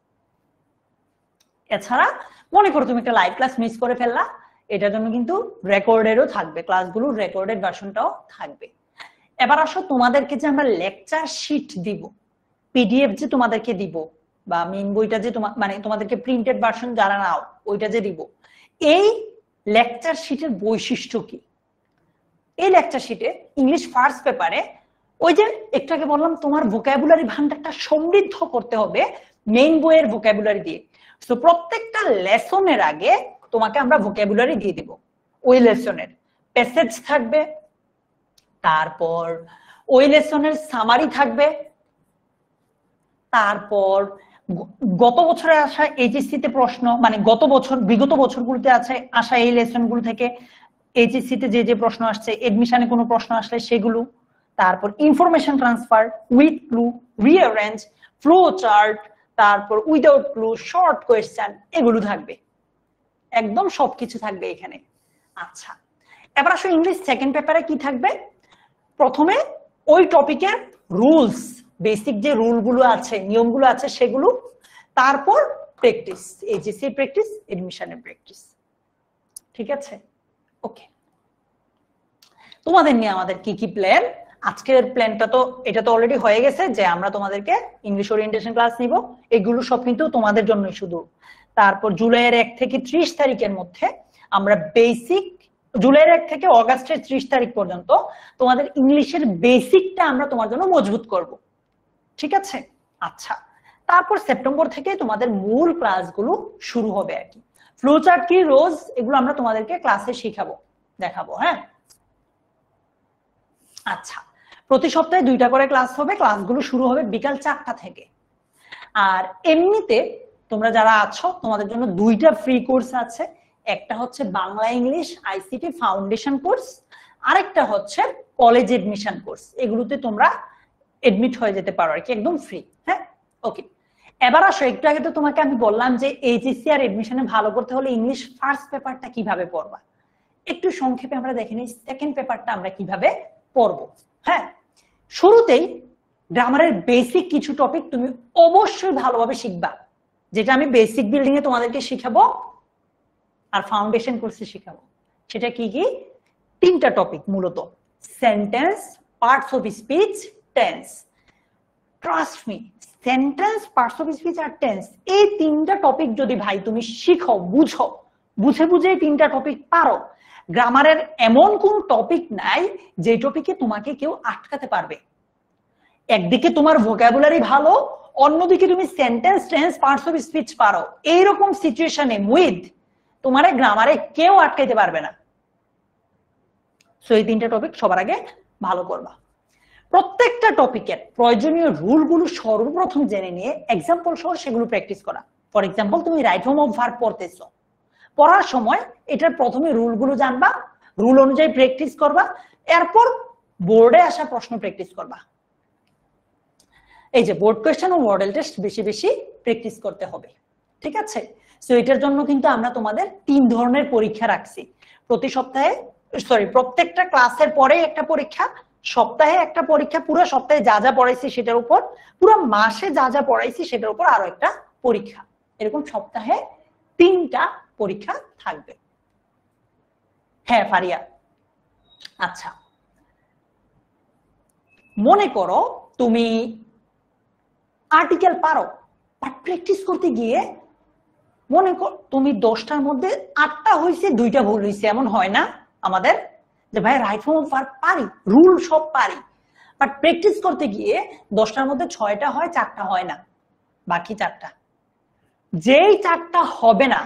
এছাড়া মনে করো তুমি একটা লাইভ ক্লাস মিস করে ফেললা, এটার জন্য কিন্তু রেকর্ডেরও থাকবে, ক্লাসগুলো রেকর্ডেড ভার্সনটাও থাকবে। এবার আসো তোমাদেরকে যে আমরা লেকচার শিট দিব, পিডিএফ যে তোমাদেরকে দিব, বা মেইন বইটা যে মানে তোমাদেরকে প্রিন্টেড ভার্সন যারা নাও ওইটা যে দিব, এই লেকচার শিটের বৈশিষ্ট্য কি? এই লেকচার শিটে ইংলিশ ফার্স্ট পেপারে ওই যে একটু আগে বললাম তোমার ভোকাবুলারি ভান্ডারটা সমৃদ্ধ করতে হবে মেইন বইয়ের ভোকাবুলারি দিয়ে। তো প্রত্যেকটা লেসনের আগে তোমাকে আমরা ভোকাবুলারি দিয়ে দিব, ওই লেসনের প্যাসেজ থাকবে, তারপর ওই লেসনের সামারি থাকবে, তারপর গত বছরে আসা এইচএসসি তে প্রশ্ন, মানে গত বছর বিগত বছরগুলোতে আছে আসা এই লেসনগুলো থেকে এইচএসসি তে যে যে প্রশ্ন আসছে, এডমিশনে কোনো প্রশ্ন আসলে সেগুলো, তারপর information transfer with clue, rearrange, flow chart, তারপর উইদাউট ক্লু, শর্ট কোয়েশ্চেন, এগুলো থাকবে, একদম সবকিছু থাকবে এখানে। আচ্ছা, এবার আসো ইংলিশ সেকেন্ড পেপারে কি থাকবে? প্রথমে ওই টপিকের রুলস, বেসিক যে রুলগুলো আছে, নিয়মগুলো আছে সেগুলো, তারপর প্র্যাকটিস, এইচএসসি প্র্যাকটিস, এডমিশনের প্র্যাকটিস, ঠিক আছে। ওকে, তোমাদের নিয়ে আমাদের কি কি প্ল্যান? আজকের প্ল্যানটা তো এটা তো অলরেডি হয়ে গেছে যে আমরা তোমাদেরকে ইংলিশ ওরিয়েন্টেশন ক্লাস নিব, এগুলো সব কিন্তু তোমাদের জন্যই শুধু। তারপর জুলাইয়ের 1 থেকে 30 তারিখের মধ্যে আমরা বেসিক, জুলাইয়ের 1 থেকে অগাস্টের 30 তারিখ পর্যন্ত তোমাদের ইংলিশের বেসিকটা আমরা তোমার জন্য মজবুত করব, ঠিক আছে। আচ্ছা, তারপর সেপ্টেম্বর থেকে তোমাদের মূল ক্লাসগুলো শুরু হবে আর কি। ফ্লো চার্ট কি, রোজ, এগুলো আমরা তোমাদেরকে ক্লাসে শিখাবো, দেখাবো, হ্যাঁ। আচ্ছা, প্রতি সপ্তাহে 2টা করে ক্লাস হবে, ক্লাসগুলো শুরু হবে বিকাল 4টা থেকে। আর এমনিতে তোমরা যারা আছো তোমাদের জন্য 2টা ফ্রি কোর্স আছে, একটা হচ্ছে Bangla English ICT foundation course, আরেকটা হচ্ছে কলেজ এডমিশন কোর্স। এগুলোতে তোমরা এডমিট হয়ে যেতে পারো আর কি, একদম ফ্রি, হ্যাঁ। ওকে, এবার আসো, একটু আগে তো তোমাকে আমি বললাম যে এইচএসসি আর এডমিশনে ভালো করতে হলে ইংলিশ ফার্স্ট পেপারটা কিভাবে পড়বা, একটু সংক্ষেপে আমরা দেখে নিই সেকেন্ড পেপারটা আমরা কিভাবে পড়বো। হ্যাঁ, শুরুতেই গ্রামারের বেসিক কিছু টপিক তুমি অবশ্যই ভালোভাবে শিখবা, যেটা আমি বেসিক বিল্ডিং এ তোমাদেরকে শিখাবো আর ফাউন্ডেশন কোর্সে শিখাবো। সেটা কি কি? 3টা টপিক মূলত, sentence, parts of speech, tense. Trust me, sentence, parts of speech আর টেন্স, এই 3টা টপিক যদি ভাই তুমি শিখো, বুঝো, বুঝে বুঝে 3টা টপিক পারো, গ্রামারের এমন কোন টপিক নাই যে টপিকে তোমাকে কেউ আটকাতে পারবে। একদিকে তোমার ভোকাবুলারি ভালো, অন্যদিকে তুমি sentence, tense, parts of speech পারো, এইরকম সিচুয়েশনে উইথ তোমার গ্রামারে কেউ আটকাইতে পারবে না। সো এই 3টা টপিক সবার আগে ভালো করবা। প্রত্যেকটা টপিকের প্রয়োজনীয় রুলগুলো সর্বপ্রথম জেনে নিয়ে এক্সাম্পল সহ সেগুলো প্র্যাকটিস করা। ফর এক্সাম্পল, তুমি রাইট ফর্ম অফ ভার্ব পড়তেছো, পড়ার সময় এটার প্রথমে রুলগুলো জানবা, রুল অনুযায়ী প্র্যাকটিস করবা, এরপর বোর্ডে আসা প্রশ্ন প্র্যাকটিস করবা। এই যে বোর্ড কোয়েশ্চেন ও মডেল টেস্ট বেশি বেশি প্র্যাকটিস করতে হবে, ঠিক আছে। সো এটার জন্য কিন্তু আমরা তোমাদের 3 ধরনের পরীক্ষা রাখছি। প্রতি সপ্তাহে, সরি, প্রত্যেকটা ক্লাসের পরে একটা পরীক্ষা, সপ্তাহে একটা পরীক্ষা, পুরো সপ্তাহে যা যা পড়াইছি সেটার উপর, পুরো মাসে যা যা পড়াইছি সেটার উপর আরো একটা পরীক্ষা, এরকম সপ্তাহে 3টা পরীক্ষা থাকবে। হ্যাঁ ফারিয়া, আচ্ছা, মনে করো তুমি আর্টিকেল পারো, বাট প্র্যাকটিস করতে গিয়ে মনে কর তুমি 10টার মধ্যে 8টা হয়েছে, 2টা ভুল হয়েছে, এমন হয় না আমাদের যে ভাই রাইট ফর্ম অফ ভার্ব পারি, রুল সব পারি, বাট প্র্যাকটিস করতে গিয়ে 10টার মধ্যে 6টা হয়, 4টা হয় না, বাকি 4টা, যেই 4টা হবে না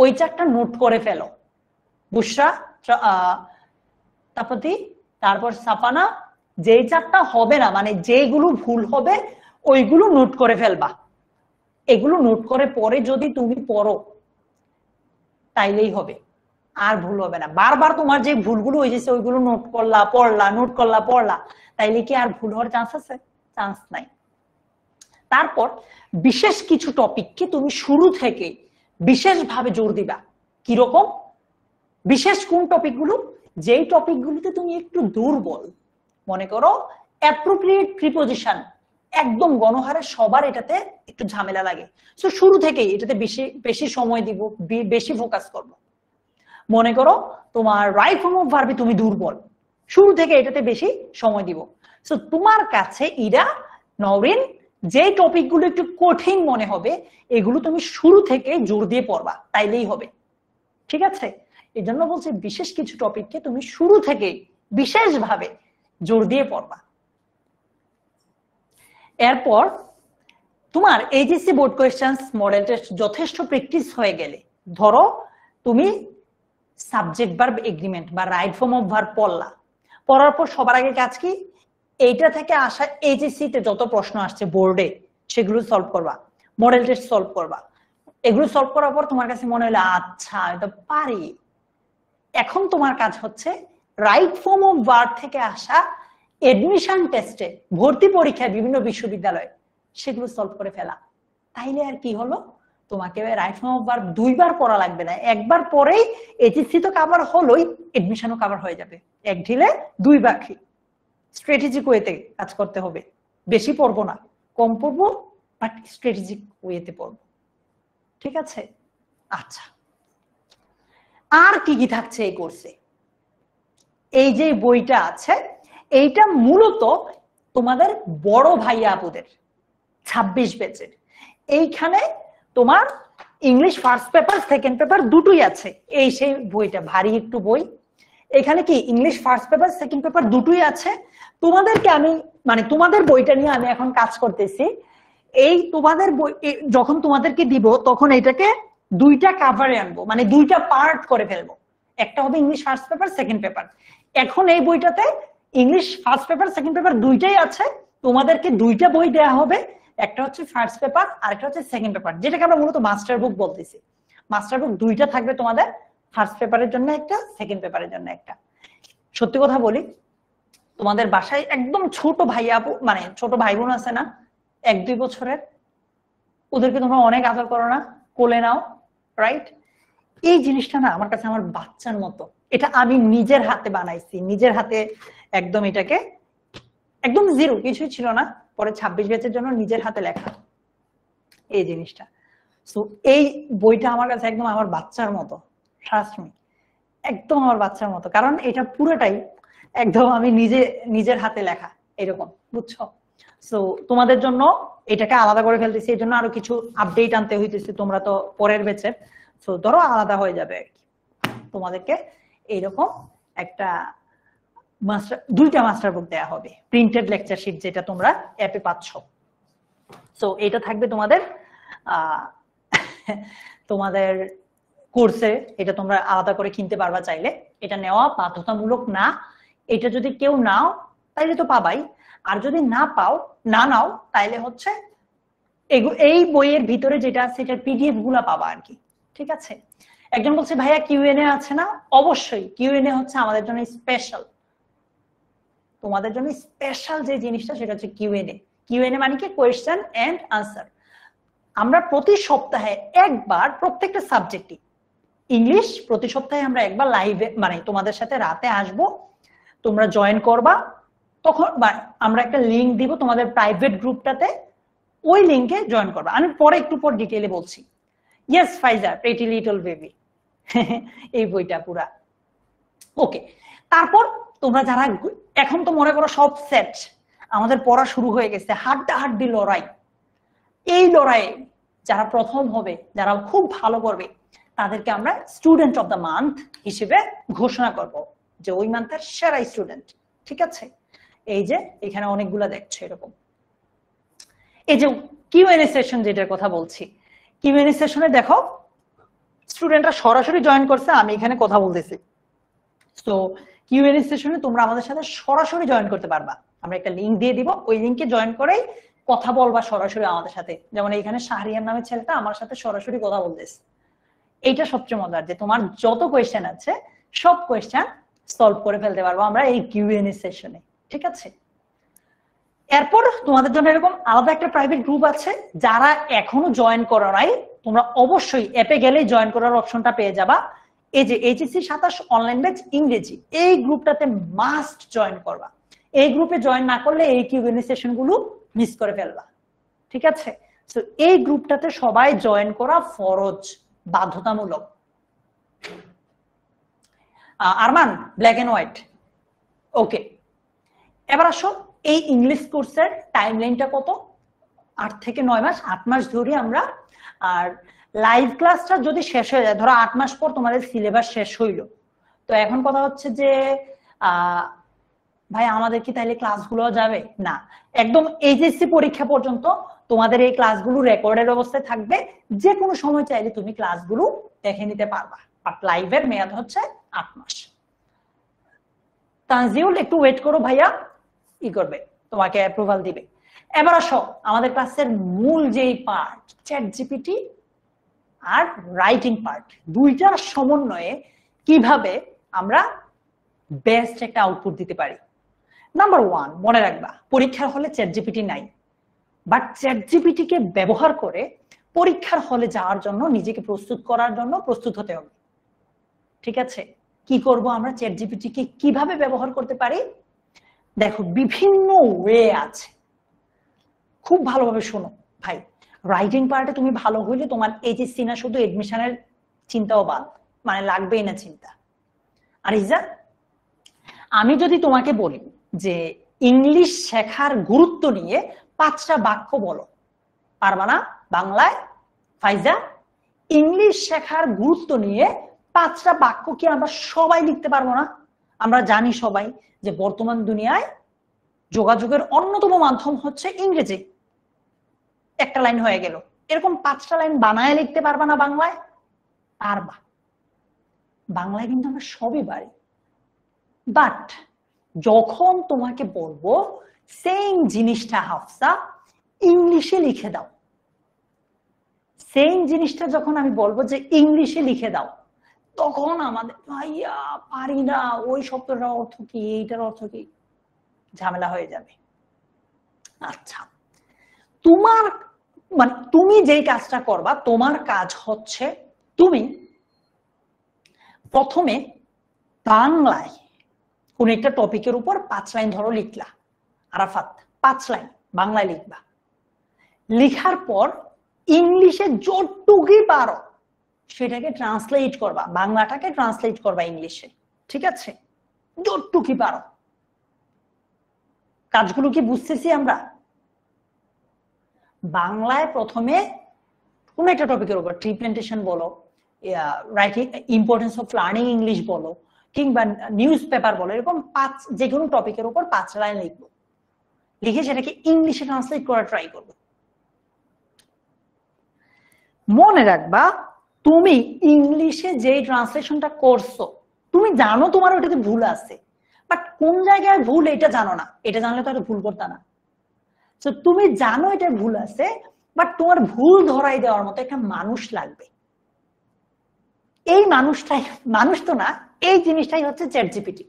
ওই 4টা নোট করে ফেলো। বুশরা, তাপতি, তারপর সাফানা, যেই চারটা হবে না মানে যেগুলো ভুল হবে ওইগুলো নোট করে ফেলবা, এগুলো নোট করে পরে যদি তুমি পড়ো তাইলেই হবে, আর ভুল হবে না। বারবার তোমার যে ভুলগুলো হয়েছে ওইগুলো নোট করলা পড়লা, নোট করলা পড়লা, তাইলে কি আর ভুল হওয়ার চান্স আছে? চান্স নাই। তারপর বিশেষ কিছু টপিককে তুমি শুরু থেকে বিশেষভাবে জোর দিবা। কিরকম বিশেষ কোন টপিকগুলো? যেই টপিকগুলোতে তুমি একটু দুর্বল, মনে করো অ্যাপ্রোপ্রিয়েট প্রিপোজিশন একদম গণহারে সবার এটাতে একটু ঝামেলা লাগে, তো শুরু থেকেই এটাতে বেশি বেশি সময় দিব, বেশি ফোকাস করব। মনে করো তোমার রাইট ফর্ম অফ ভার্বে তুমি দুর্বল, শুরু থেকে এটাতে বেশি সময় দিব। সো তোমার কাছে ইরা নওরিন যে টপিকগুলো একটু কঠিন মনে হবে এগুলো তুমি শুরু থেকে জোর দিয়ে পড়বা, তাইলেই হবে। ঠিক আছে, এই জন্য বলছি বিশেষ কিছু টপিককে তুমি শুরু থেকে বিশেষভাবে জোর দিয়ে পড়বা। এরপর তোমার HSC board questions model test যথেষ্ট প্র্যাকটিস হয়ে গেলে, ধরো তুমি সাবজেক্ট ভার্ব এগ্রিমেন্ট বা রাইট ফর্ম অফ ভার্ব পড়লা, পড়ার পর সবার আগে কাজ কি? এইটা থেকে আসা এইচএসসি তে যত প্রশ্ন আসছে বোর্ডে সেগুলো সলভ করবা, মডেল টেস্ট সলভ করবা। এগুলো সলভ করার পর তোমার কাছে মনে হলো আচ্ছা এটা পারি, এখন তোমার কাজ হচ্ছে রাইট ফর্ম অফ ভার্ব থেকে আসা এডমিশন টেস্টে, ভর্তি পরীক্ষায় বিভিন্ন বিশ্ববিদ্যালয়ে সেগুলো সলভ করে ফেলা। তাইলে আর কি হলো, তোমাকে রাইট ফর্ম অফ ভার্ব দুইবার পড়া লাগবে না, একবার পরেই এইচএসসি তো কভার হলোই, এডমিশনও কভার হয়ে যাবে। এক ঢিলে দুই পাখি। স্ট্র্যাটেজিক ওয়েতে কাজ করতে হবে, বেশি পড়বো না, কম পড়বো, বাট স্ট্র্যাটেজিক ওয়েতে পড়বো। ঠিক আছে, আচ্ছা আর কি কি থাকছে এই কোর্সে? এই যে বইটা আছে এইটা মূলত তোমাদের বড় ভাইয়া আপুদের 26 ব্যাচের। এইখানে তোমার English first paper second paper দুটোই আছে। এই সেই বইটা ভারী একটু বই, এখানে কি English first paper second paper দুটোই আছে। তোমাদেরকে আমি মানে তোমাদের বইটা নিয়ে আমি এখন কাজ করতেছি। এই তোমাদের বই যখন তোমাদেরকে দিব তখন এটাকে দুইটা কাভারে আনবো, মানে দুইটা পার্ট করে ফেলবো। একটা হবে English first paper second paper. এখন এই বইটাতে English first paper second paper দুইটাই আছে, তোমাদেরকে দুইটা বই দেয়া হবে, একটা হচ্ছে ফার্স্ট পেপার আর একটা হচ্ছে সেকেন্ড পেপার, যেটাকে আমরা মূলত মাস্টার বুক বলতেছি। মাস্টার বুক দুইটা থাকবে তোমাদের, ফার্স্ট পেপারের জন্য একটা, সেকেন্ড পেপারের জন্য একটা। সত্যি কথা বলি, তোমাদের বাসায় একদম ছোট ভাই আপু মানে ছোট ভাই বোন আছে না 1-2 বছরের, ওদেরকে তোমরা অনেক আদর করো না, কোলে নাও, রাইট? এই জিনিসটা না আমার কাছে আমার বাচ্চার মতো। এটা আমি নিজের হাতে বানাইছি, নিজের হাতে একদম এটাকে একদম জিরো কিছুই ছিল না, পরে 26 ব্যাচের জন্য নিজের হাতে লেখা এই জিনিসটা। সো এই বইটা আমার কাছে একদম আমার বাচ্চার মতো, ট্রাস্ট মি, একদম আমার বাচ্চার মতো, কারণ এটা পুরোটাই একদম আমি নিজের হাতে লেখা এরকম, বুঝছো? সো তোমাদের জন্য এটাকে আলাদা করে ফেলতেছি, এই জন্য আরো কিছু আপডেট আনতে হইতেছে, তোমরা তো পরের ব্যাচের, সো ধরো আলাদা হয়ে যাবে আর কি। তোমাদেরকে এইরকম একটা দুইটা মাস্টার বুক দেয়া হবে, প্রিন্টেড লেকচার শিট যেটা তোমরা অ্যাপে পাচ্ছ। সো এটা থাকবে তোমাদের তোমাদের কোর্সে, এটা তোমরা আলাদা করে কিনতে পারবা চাইলে, এটা নেওয়া বাধ্যতামূলক না। এটা যদি কেউ নাও তাইলে তো পাবাই, আর যদি না নাও তাইলে হচ্ছে এই বইয়ের ভিতরে যেটা আছে এটার পিডিএফ গুলা পাবা আর কি। ঠিক আছে, একজন বলছে ভাইয়া কিউএনএ আছে না? অবশ্যই, কিউএনএ হচ্ছে আমাদের জন্য স্পেশাল, তোমাদের জন্য স্পেশাল যে জিনিসটা সেটা হচ্ছে কিউএনএ। কিউএনএ মানে কি? Question and answer. আমরা প্রতি সপ্তাহে একবার প্রত্যেকটা সাবজেক্টই, ইংলিশ প্রতি সপ্তাহে আমরা একবার লাইভে মানে তোমাদের সাথে রাতে আসব, তোমরা জয়েন করবা, তখন আমরা একটা লিংক দিব তোমাদের প্রাইভেট গ্রুপটাতে, ওই লিংকে জয়েন করবা। আমি পরে একটু পর ডিটেইলে বলছি। ইয়েস ফাইজা, প্রিটি লিটল বেবি, এই বইটা পুরা ওকে। তারপর তোমরা যারা এখন তো মনে করো সব সেট, আমাদের পড়া শুরু হয়ে গেছে, হাড্ডাহাড্ডি লড়াই। এই লড়াইয়ে যারা প্রথম হবে, যারা খুব ভালো করবে, তাদেরকে আমরা স্টুডেন্ট অফ দ্য মান্থ হিসেবে ঘোষণা করব, যে ওই মান্থের সেরা স্টুডেন্ট। ঠিক আছে, এই যে এখানে অনেকগুলা দেখছো এরকম। এই যে কিউএনএ সেশন যেটার কথা বলছি, কিউএনএ সেশনে দেখো স্টুডেন্টরা সরাসরি জয়েন করছে, আমি এখানে কথা বলতেছি। তো কিউএনএ সেশনে তোমরা আমাদের সাথে সরাসরি জয়েন করতে পারবা। আমরা একটা লিংক দিয়ে দিব, ওই লিংকে জয়েন করেই কথা বলবা সরাসরি আমাদের সাথে। যেমন এইখানে শাহরিয়ার নামের ছেলেটা আমার সাথে সরাসরি কথা বলতেছে। এইটা সবচেয়ে মজার যে তোমার যত কোয়েশ্চেন আছে সব কোয়েশ্চেন সলভ করে ফেলতে পারবো আমরা এই কিউএনএ সেশনে, ঠিক আছে? এরপর তোমাদের জন্য এরকম আলাদা একটা প্রাইভেট গ্রুপ আছে, যারা এখনো জয়েন করো নাই তোমরা অবশ্যই অ্যাপে গেলেই জয়েন করার অপশনটা পেয়ে যাবা। এই যে এইচএসসি 27 অনলাইন ব্যাচ ইংরেজি, এই গ্রুপটাতে মাস্ট জয়েন করবা। এই গ্রুপে জয়েন না করলে এই কিউএনএ সেশন গুলো মিস করে ফেলবা, ঠিক আছে? তো এই গ্রুপটাতে সবাই জয়েন করা ফরজ, বাধ্যতামূলক। আরমান, ব্ল্যাক এন্ড হোয়াইট, ওকে। এবার আসো, এই ইংলিশ কোর্সের টাইমলাইনটা কত? 8 থেকে 9 মাস, 8 মাস ধরে আমরা। আর লাইভ ক্লাসটা যদি শেষ হয়ে যায়, ধরো 8 মাস পর তোমাদের সিলেবাস শেষ হইলো, তো এখন কথা হচ্ছে যে ভাই আমাদের কি তাইলে ক্লাসগুলো যাবে না? একদম এইচএসসি পরীক্ষা পর্যন্ত তোমাদের এই ক্লাসগুলো রেকর্ডের অবস্থায় থাকবে, যে কোনো সময় চাইলে তুমি ক্লাসগুলো দেখে নিতে পারবা। বাট লাইভের মেয়াদ হচ্ছে 8 মাস। তানজিউল একটু ওয়েট করো ভাইয়া, ই করবে, তোমাকে অ্যাপ্রুভাল দিবে। এবার আসো আমাদের ক্লাসের মূল যেই পার্ট, চ্যাট জিপিটি আর রাইটিং পার্ট, দুইটার সমন্বয়ে কিভাবে আমরা বেস্ট একটা আউটপুট দিতে পারি। নাম্বার 1 মনে রাখবা, পরীক্ষার হলে চ্যাট জিপিটি নাই, বাট চ্যাট জিপিটি কে ব্যবহার করে পরীক্ষার হলে যাওয়ার জন্য, নিজেকে প্রস্তুত করার জন্য প্রস্তুত হতে হবে, ঠিক আছে? কি করব আমরা, চ্যাট জিপিটি কে কিভাবে ব্যবহার করতে পারি? দেখো বিভিন্ন ওয়ে আছে, খুব ভালোভাবে শোনো ভাই। রাইটিং পার্টে তুমি ভালো হইলে তোমার এইচএসসি না শুধু এডমিশনের চিন্তাও বাদ, মানে লাগবেই না চিন্তা। আর ইজা, আমি যদি তোমাকে বলি যে ইংলিশ শেখার গুরুত্ব নিয়ে 5টা বাক্য বলো, পারবা না বাংলায়? ফাইজা, ইংলিশ শেখার গুরুত্ব নিয়ে 5টা বাক্য কি আমরা সবাই লিখতে পারবো না? আমরা জানি সবাই যে বর্তমান দুনিয়ায় যোগাযোগের অন্যতম মাধ্যম হচ্ছে ইংরেজি। একটা লাইন হয়ে গেল, এরকম 5টা লাইন বানায় লিখতে পারবা না বাংলায়? পারবা। বাংলায় কিন্তু আমরা সবই পারি, বাট যখন তোমাকে বলবো সেম জিনিসটা হাফসা ইংলিশে লিখে দাও, সেম জিনিসটা যখন আমি বলবো যে ইংলিশে লিখে দাও, তখন আমাদের ভাইয়া পারি না, ওই শব্দটার অর্থ কি, এইটার অর্থ কি, ঝামেলা হয়ে যাবে। আচ্ছা, তোমার মানে তুমি যেই কাজটা করবা, তোমার কাজ হচ্ছে তুমি প্রথমে বাংলায় কোন একটা টপিকের উপর 5 লাইন ধরো লিখলা, আরাফাত 5 লাইন বাংলায় লিখবা। লিখার পর ইংলিশে যতটুকুই পারো সেটাকে ট্রান্সলেট করবা, বাংলাটাকে ট্রান্সলেট করবা ইংলিশে, ঠিক আছে? যতটুকুই পারো। কাজগুলো কি বুঝতেছি আমরা? বাংলায় প্রথমে কোন একটা টপিকের উপর, ট্রি প্ল্যান্টেশন বলো, writing importance of learning English বলো, কিংবা নিউজ পেপার বলো, এরকম যে কোনো টপিকের উপর 5 লাইন লিখবো। লিখে সেটাকে ইংলিশে ট্রান্সলেট করা ট্রাই করবো। মনে রাখবা, তুমি ইংলিশে যে ট্রান্সলেশনটা করছো, তুমি জানো তোমার ওটাতে ভুল আছে, বাট কোন জায়গায় ভুল এটা জানো না। এটা জানলে তো ভুল করতে না। তো তুমি জানো এটা ভুল আছে, বাট তোমার ভুল ধরাই দেওয়ার মতো একটা মানুষ লাগবে। এই মানুষটাই, মানুষ তো না, এই জিনিসটাই হচ্ছে চ্যাট জিপিটি।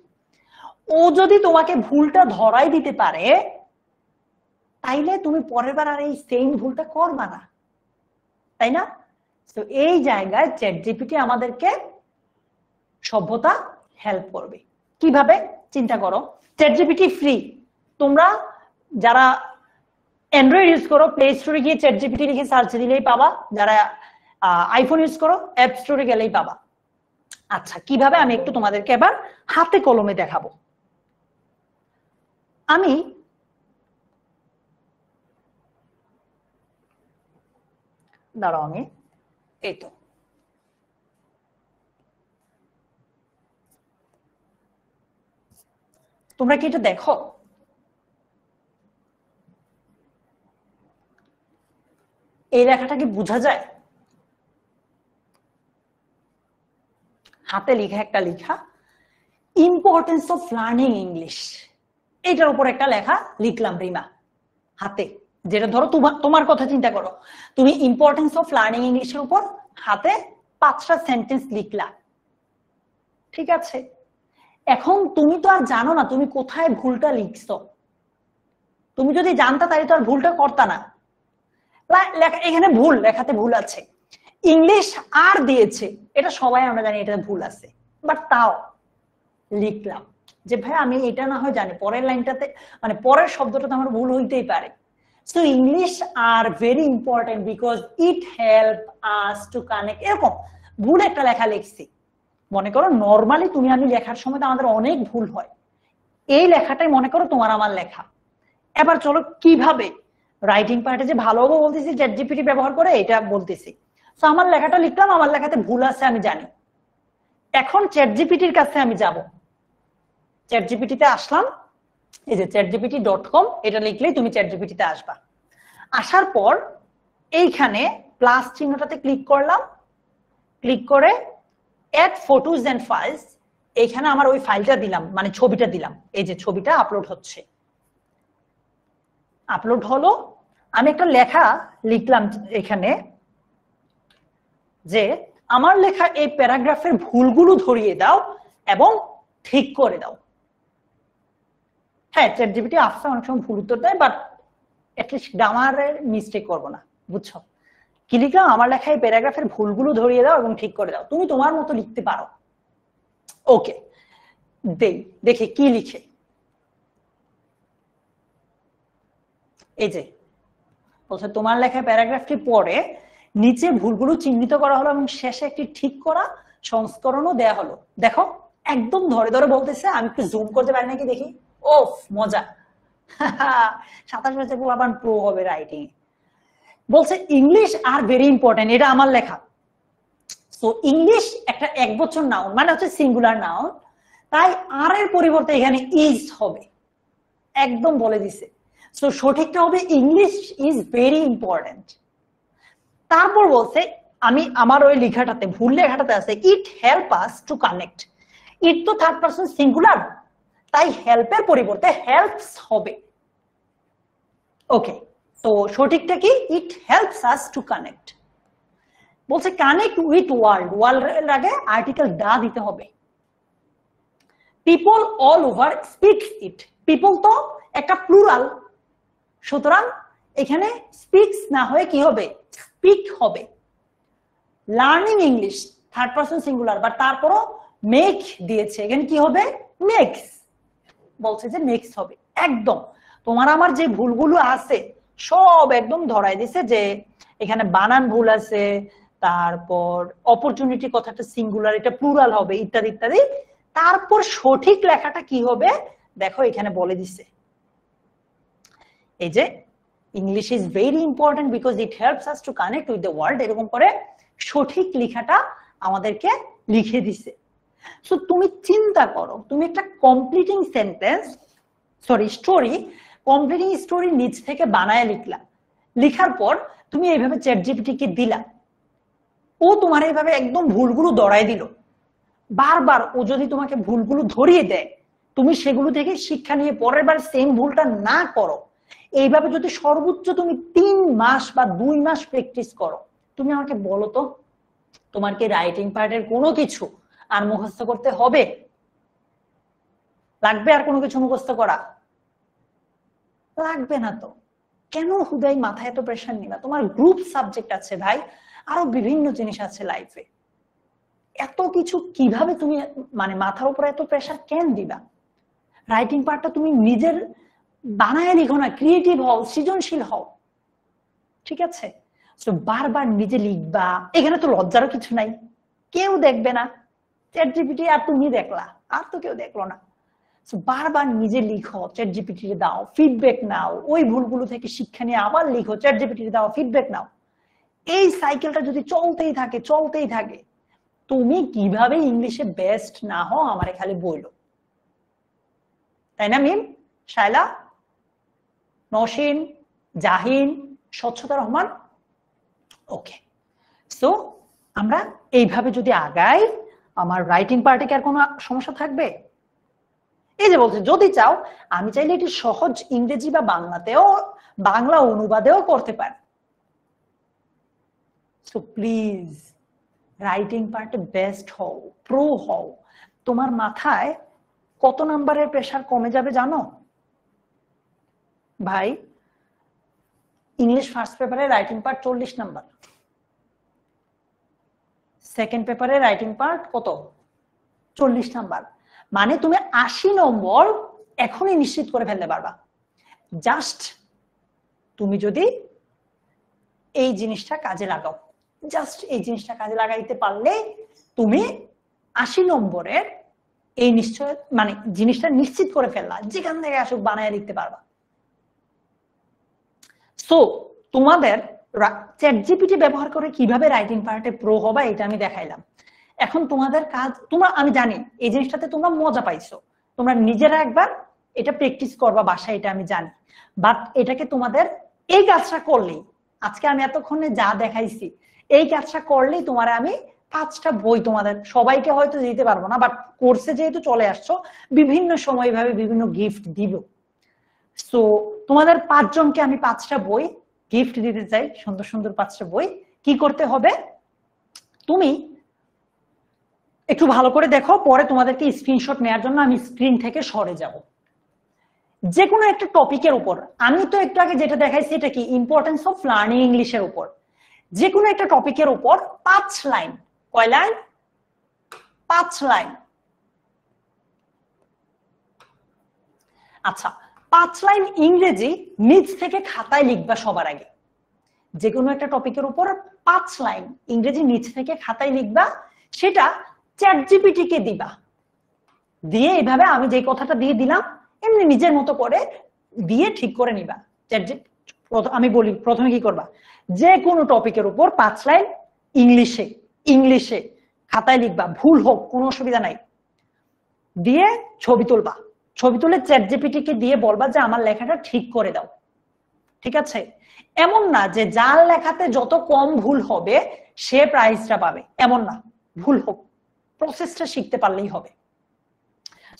ও যদি তোমাকে ভুলটা ধরাই দিতে পারে, তাইলে তুমি পরের বার আর এই সেম ভুলটা করবা না, তাই না? তো এই জায়গায় চ্যাট জিপিটি আমাদেরকে সভ্যতা হেল্প করবে। কিভাবে চিন্তা করো, চ্যাট জিপিটি ফ্রি, তোমরা যারা অ্যান্ড্রয়েড ইউজ করো প্লে স্টোরে গিয়ে চ্যাট জিপিটি লিখে সার্চ দিলেই পাবা, যারা আইফোন ইউজ করো অ্যাপ স্টোরে গেলেই পাবা। আচ্ছা, কিভাবে আমি একটু তোমাদেরকে এবার হাতে কলমে দেখাবো। আমি দাঁড়াও, আমি এই তো তোমরা কি এটা দেখো? এই লেখাটা কি বোঝা যায়? হাতে লেখা একটা লেখা, ইম্পর্টেন্স অফ লার্নিং ইংলিশ, এইটার উপর একটা লেখা লিখলাম রিমা হাতে। যেটা ধরো তোমার কথা চিন্তা করো, তুমি ইম্পর্টেন্স অফ লার্নিং ইংলিশের উপর হাতে 5টা সেন্টেন্স লিখলা, ঠিক আছে? এখন তুমি তো আর জানো না তুমি কোথায় ভুলটা লিখছো। তুমি যদি জানতা তাহলে তো আর ভুলটা করতা না। এখানে ভুল, লেখাতে ভুল আছে, ইংলিশ আর দিয়েছে, এটা সবাই আমরা জানি এটা ভুল আছে, বাট তাও লিখলাম যে ভাই আমি এটা না হয় জানি, পরের লাইনটাতে মানে পরের শব্দটাতে আমার ভুল হইতেই পারে। So English are very important because it help us to connect, এরকম ভুল একটা লেখা লিখছি। মনে করো নর্মালি তুমি আমি লেখার সময় তো আমাদের অনেক ভুল হয়, এই লেখাটাই মনে করো তোমার আমার লেখা। এবার চলো কিভাবে রাইটিং পার্টে যে ভালো হবে বলতেছি চ্যাট জিপিটি ব্যবহার করে এটা বলতেছি। তো আমার লেখাটা লিখলাম, আমার লেখাতে ভুল আছে আমি জানি, এখন চ্যাট জিপিটির কাছে আমি যাব, চ্যাট জিপিটিতে আসলাম, এই যে chatgpt.com, এটা লিখলেই তুমি চ্যাট জিপিটিতে আসবা। আসার পর এইখানে প্লাস চিহ্নটাতে ক্লিক করলাম, ক্লিক করে অ্যাড ফটোজ এন্ড ফাইলস, এইখানে আমার ওই ফাইলটা দিলাম মানে ছবিটা দিলাম, এই যে ছবিটা আপলোড হচ্ছে, আপলোড হলো। আমি একটা লেখা লিখলাম এখানে যে আমার লেখা এই প্যারাগ্রাফের ভুলগুলো ধরিয়ে দাও এবং ঠিক করে দাও। হ্যাঁ চ্যাট জিপিটি আসছে অনেক সময় ভুল উত্তর দেয়, বাট অ্যাটলিস্ট গ্রামারের মিস্টেক করবো না, বুঝছো? কি লিখলাম, আমার লেখা এই প্যারাগ্রাফের ভুলগুলো ধরিয়ে দাও এবং ঠিক করে দাও। তুমি তোমার মতো লিখতে পারো। ওকে, দেখি কি লিখে। এই যে বলছে তোমার লেখা প্যারাগ্রাফটি পড়ে নিচে ভুলগুলো চিহ্নিত করা হলো এবং শেষে একটি ঠিক করা সংস্করণও দেয়া হলো। দেখো একদম ধরে ধরে বলতেছে, আমি একটু জুম করতে পারি নাকি দেখি। ওফ মজা, 27 বছর পোলাপান প্রো হবে রাইটিং। বলছে ইংলিশ আর ভেরি ইম্পর্টেন্ট, এটা আমার লেখা। সো ইংলিশ একটা একবচন নাউন মানে হচ্ছে সিঙ্গুলার নাউন, তাই আর এর পরিবর্তে এখানে ইজ হবে, একদম বলে দিছে। সো সঠিকটা হবে ইংলিশ ইজ ভেরি ইম্পর্টেন্ট। তারপর বলছে আমি আমার ওই লেখাটাতে ভুল লেখাটাতে আছে it help us to connect, it তো থার্ড পারসন সিঙ্গুলার, তাই হেল্পের পরিবর্তে হেল্পস হবে। ওকে, তো সঠিকটা কি, it helps us to connect. বলছে কানেক্ট উইথ ওয়ার্ল্ড, ওয়ার্ল্ড আগে আর্টিকেল দা দিতে হবে। পিপল অল ওভার স্পিকস ইট, পিপল তো একটা প্লুরাল, সুতরাং এখানে স্পিকস না হয়ে কি হবে, স্পিক হবে। Learning English third person singular, but তারপরও মেক দিয়েছে, এখানে কি হবে, মেক্স। বলছে যে মেক্স হবে। একদম তোমার আমার যে ভুলগুলো আছে সব একদম ধরাই দিছে, যে এখানে বানান ভুল আছে, তারপর অপরচুনিটি কথাটা সিঙ্গুলার, এটা প্লুরাল হবে, ইত্যাদি ইত্যাদি। তারপর সঠিক লেখাটা কি হবে দেখো এখানে বলে দিছে, এই যে English is very important because it helps us to connect with the world, এরকম করে সঠিক লেখাটা আমাদেরকে লিখে দিছে। সো তুমি চিন্তা করো, তুমি একটা completing sentence story, completing story নিজ থেকে বানায় লিখলা, লিখার পর তুমি এইভাবে চ্যাট জিপিটি কে দিলা, ও তোমার এইভাবে একদম ভুলগুলো দড়াই দিল। বারবার ও যদি তোমাকে ভুলগুলো ধরিয়ে দেয়, তুমি সেগুলো থেকে শিক্ষা নিয়ে পরের বার সেম ভুলটা না করো, এইভাবে যদি সর্বোচ্চ তুমি 3 মাস বা 2 মাস প্র্যাকটিস করো, তুমি আমাকে বলো তো তোমার কি রাইটিং পার্টের কোনো কিছু আর মুখস্থ করতে হবে? লাগবে আর কোনো কিছু মুখস্থ করা? লাগবে না তো। কেন হুদাই মাথায় এত প্রেশার নিবা? তোমার গ্রুপ সাবজেক্ট আছে ভাই, আরো বিভিন্ন জিনিস আছে লাইফে, এত কিছু কিভাবে তুমি মানে মাথার উপরে এত প্রেশার কেন দিবা? রাইটিং পার্টটা তুমি নিজের বানায় লিখো না, ক্রিয়েটিভ হও, সৃজনশীল হও, ঠিক আছে? তো বারবার নিজে লিখবা, এখানে তো লজ্জারও কিছু নাই, কেউ দেখবে না, চ্যাট জিপিটি আর তুমি দেখলা, আর তো কেউ দেখলো না। বারবার নিজে লিখো, চ্যাট জিপিটি দাও, ফিডব্যাক নাও, ওই ভুলগুলো থেকে শিক্ষা নিয়ে আবার লিখো, চ্যাট জিপিটি দাও, ফিডব্যাক নাও। এই সাইকেলটা যদি চলতেই থাকে, তুমি কিভাবে ইংলিশে বেস্ট না হও আমারে খালি বইলো, তাই না মিম, শায়লা, নসীন, জাহিন, স্বচ্ছতা রহমান? ওকে, সো আমরা এইভাবে যদি আগাই, আমার রাইটিং পার্টে কি আর কোনো সমস্যা থাকবে? এই যে বলছে যদি চাও আমি চাইলে এটি সহজ ইংরেজি বা বাংলাতেও বাংলা অনুবাদেও করতে পারি। সো প্লিজ রাইটিং পার্টে বেস্ট হও, প্রো হও। তোমার মাথায় কত নাম্বারের প্রেসার কমে যাবে জানো ভাই? ইংলিশ ফার্স্ট পেপারে রাইটিং পার্ট 40 নাম্বার, সেকেন্ড পেপারে রাইটিং পার্ট কত 40 নাম্বার, মানে তুমি 80 নম্বর এখনই নিশ্চিত করে ফেলতে পারবা। জাস্ট তুমি যদি এই জিনিসটা কাজে লাগাও, জাস্ট এই জিনিসটা কাজে লাগাইতে পারলে তুমি 80 নম্বরের এই নিশ্চয় মানে জিনিসটা নিশ্চিত করে ফেললা, যেখান থেকে আসুক বানায় লিখতে পারবা। সো তোমাদের চ্যাটজিপিটি ব্যবহার করে কিভাবে রাইটিং পার্টে প্রো হবা এটা আমি দেখাইলাম। এখন তোমাদের কাজ, তোমরা আমি জানি এই জিনিসটাতে তোমরা মজা পাইছো, তোমরা নিজেরা একবার এটা প্র্যাকটিস করবা বাসায়, এটা আমি জানি। বাট এটাকে তোমাদের এই কাজটা করলেই, আজকে আমি এতক্ষণে যা দেখাইছি এই কাজটা করলেই তোমার আমি 5টা বই তোমাদের সবাইকে হয়তো দিতে পারবো না, বাট কোর্সে যেহেতু চলে আসছো বিভিন্ন সময় ভাবে বিভিন্ন গিফট দিব। সো তোমাদের 5 জনকে আমি 5টা বই গিফট দিতে চাই, সুন্দর সুন্দর 5টা বই। কি করতে হবে, তুমি একটু ভালো করে দেখো, পরে তোমাদেরকে স্ক্রিনশট নেওয়ার জন্য আমি স্ক্রিন থেকে সরে যাব। যে কোনো একটা টপিকের উপর, আমি তো একটু আগে যেটা দেখাইছি এটা কি ইম্পর্টেন্স অফ লার্নিং ইংলিশের উপর, যে কোনো একটা টপিকের উপর 5 লাইন, কয় লাইন 5 লাইন। আচ্ছা 5 লাইন ইংরেজি নিজ থেকে খাতায় লিখবা সবার আগে। যে কোনো একটা টপিকের উপর 5 লাইন ইংরেজি নিজ থেকে খাতায় লিখবা, সেটা চ্যাটজিপিটি কে দিবা, দিয়ে এইভাবে আমি যে কথাটা দিয়ে দিলাম এমনি নিজের মতো করে দিয়ে ঠিক করে নিবা। আমি বলি প্রথমে কি করবা, যে কোনো টপিকের উপর 5 লাইন ইংলিশে ইংলিশে খাতায় লিখবা, ভুল হোক কোনো অসুবিধা নাই, দিয়ে ছবি তুলবা, ছবি তুলে চ্যাটজিপিটি কে দিয়ে বলবা যে আমার লেখাটা ঠিক করে দাও। ঠিক আছে? এমন না যে যার লেখাতে যত কম ভুল হবে সে প্রাইজটা পাবে, এমন না, ভুল হোক, প্রসেসটা শিখতে পারলেই হবে।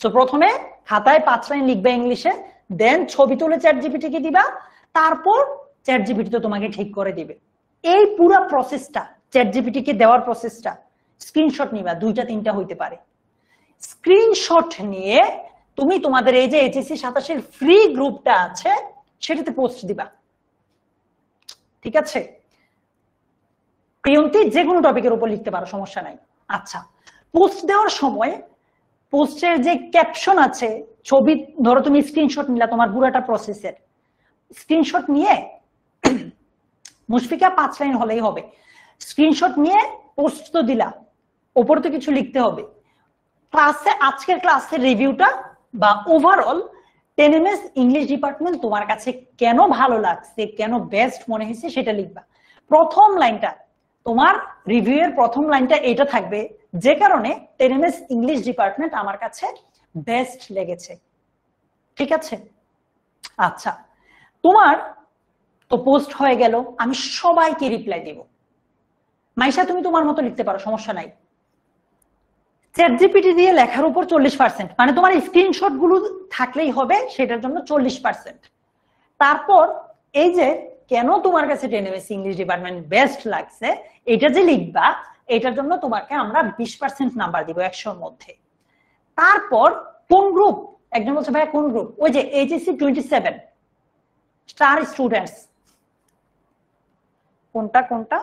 সো প্রথমে খাতায় 5 লাইন লিখবে ইংলিশে, দেন ছবি তুলে চ্যাটজিপিটি কে দিবা, তারপর চ্যাটজিপিটি তো তোমাকে ঠিক করে দিবে। এই পুরো প্রসেসটা চ্যাটজিপিটি কে দেওয়ার প্রসেসটা স্ক্রিনশট নিবা, 2টা 3টা হইতে পারে। স্ক্রিনশট নিয়ে তুমি তোমাদের এই যে এইচএসসি 27 এর ফ্রি গ্রুপটা আছে সেটাতে পোস্ট দিবা। ঠিক আছে? প্রিয়ন্তি যে কোনো টপিকের উপর লিখতে পারো, সমস্যা নাই। আচ্ছা পোস্ট দেওয়ার সময় পোস্টের যে ক্যাপশন আছে, ছবি ধরো তুমি স্ক্রিনশট নিলা তোমার পুরোটা প্রসেসের, স্ক্রিনশট নিয়ে মুশফিকা 5 লাইন হলেই হবে, স্ক্রিনশট নিয়ে পোস্ট তো দিলা, ওপর তো কিছু লিখতে হবে। ক্লাসে আজকের ক্লাসের রিভিউটা বা ওভারঅল 10MS ইংলিশ ডিপার্টমেন্ট তোমার কাছে কেন ভালো লাগছে, কেন বেস্ট মনে হয়েছে সেটা লিখবা। প্রথম লাইনটা তোমার রিভিউয়ের প্রথম লাইনটা এটা থাকবে, যে কারণে 10MS ইংলিশ ডিপার্টমেন্ট আমার কাছে বেস্ট লেগেছে। ঠিক আছে? আচ্ছা তোমার তো পোস্ট হয়ে গেল, আমি সবাইকে রিপ্লাই দেব। মাইশা তুমি তোমার মতো লিখতে পারো, সমস্যা নাই। চ্যাটজিপিটি দিয়ে লেখার উপর 40%, মানে তোমার স্ক্রিনশট গুলো থাকলেই হবে, সেটার জন্য 40%। তারপর এই যে কেন তোমার কাছে 10MS ইংলিশ ডিপার্টমেন্ট বেস্ট লাগছে এটা যে লিখবা, এটার জন্য তোমাকে আমরা 20% নাম্বার দিব 100-র মধ্যে। তারপর কোন গ্রুপ, একজন বলছে ভাই কোন গ্রুপ, ওই যে এইচএসসি 27 স্টার স্টুডেন্টস, কোনটা কোনটা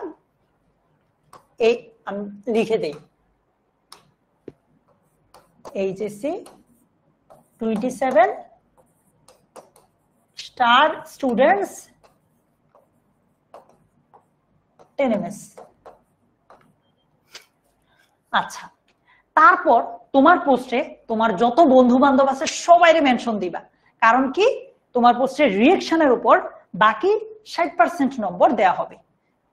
এই আমি লিখে দেই, এইচএসসি 27 স্টার স্টুডেন্টস 10MS। আচ্ছা তারপর তোমার পোস্টে তোমার যত বন্ধু বান্ধব আছে সবাইরে মেনশন দিবা, কারণ কি তোমার পোস্টের রিঅ্যাকশনের উপর বাকি 60% নম্বর দেয়া হবে।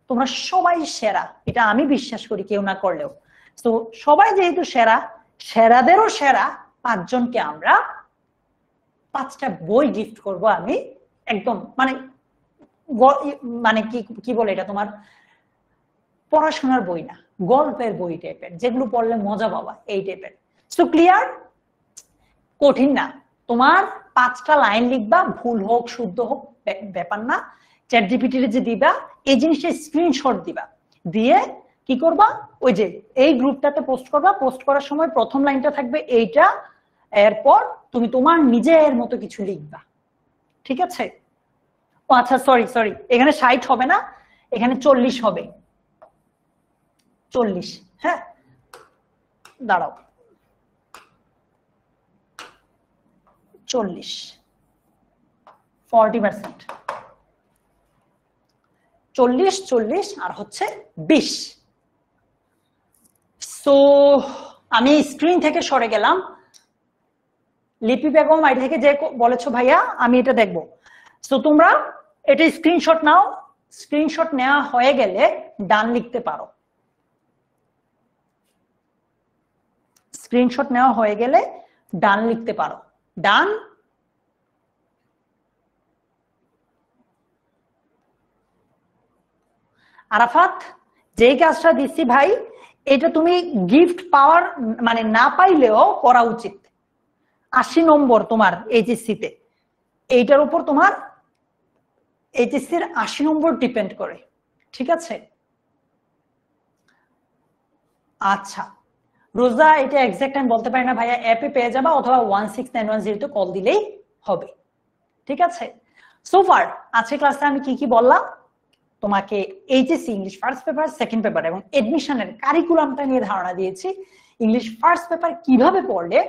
তোমরা সবাই সেরা, এটা আমি বিশ্বাস করি কেউ না করলেও। তো সবাই যেহেতু সেরা, সেরাদেরও সেরা 5 জনকে আমরা 5টা বই গিফট করব। আমি একদম মানে মানে কি বলে এটা, তোমার পড়াশোনার বই না, গল্পের বই টাইপের, যেগুলো পড়লে মজা পাবা, এই টাইপের। So clear? কঠিন না, তোমার 5টা লাইন লিখবা, ভুল হোক শুদ্ধ হোক ব্যাপার না, চ্যাট জিপিটির যে দিবা এই জিনিসটা স্ক্রিনশট দিবা, দিয়ে কি করবা ওই যে এই গ্রুপটাতে পোস্ট করবা, পোস্ট করার সময় প্রথম লাইনটা থাকবে এইটা, এরপর তুমি তোমার নিজের মতো কিছু লিখবা, ঠিক আছে? ও আচ্ছা সরি এখানে 60 হবে না, এখানে 40 হবে, 40। হ্যাঁ দাঁড়াও, 40 40%, 40 আর হচ্ছে 20। সো আমি স্ক্রিন থেকে সরে গেলাম। লিপি বেগম আইডি থেকে যে বলেছো ভাইয়া আমি এটা দেখবো, সো তোমরা এটা স্ক্রিনশট নাও, স্ক্রিনশট নেওয়া হয়ে গেলে ডান লিখতে পারো, স্ক্রিনশট নেওয়া হয়ে গেলে ডান লিখতে পারো, ডান। আরাফাত যেই কাজটা দিচ্ছি ভাই এটা তুমি গিফট পাওয়ার মানে না পাইলেও করা উচিত। 80 নম্বর তোমার এইচএসসি তে, এইটার উপর তোমার এইচএসসি এর 80 নম্বর ডিপেন্ড করে, ঠিক আছে? আচ্ছা রোজা এটা এক্সাক্ট টাইম বলতে পারি না ভাইয়া, অ্যাপে পেয়ে যাবা অথবা 16910 তে কল দিলেই হবে, ঠিক আছে? সো ফার আজকে ক্লাসে আমি কি কি বললাম, তোমাকে HSC English first paper, second paper এবং এডমিশনের কারিকুলামটা নিয়ে ধারণা দিয়েছি। ইংলিশ ফার্স্ট পেপার কিভাবে পড়লে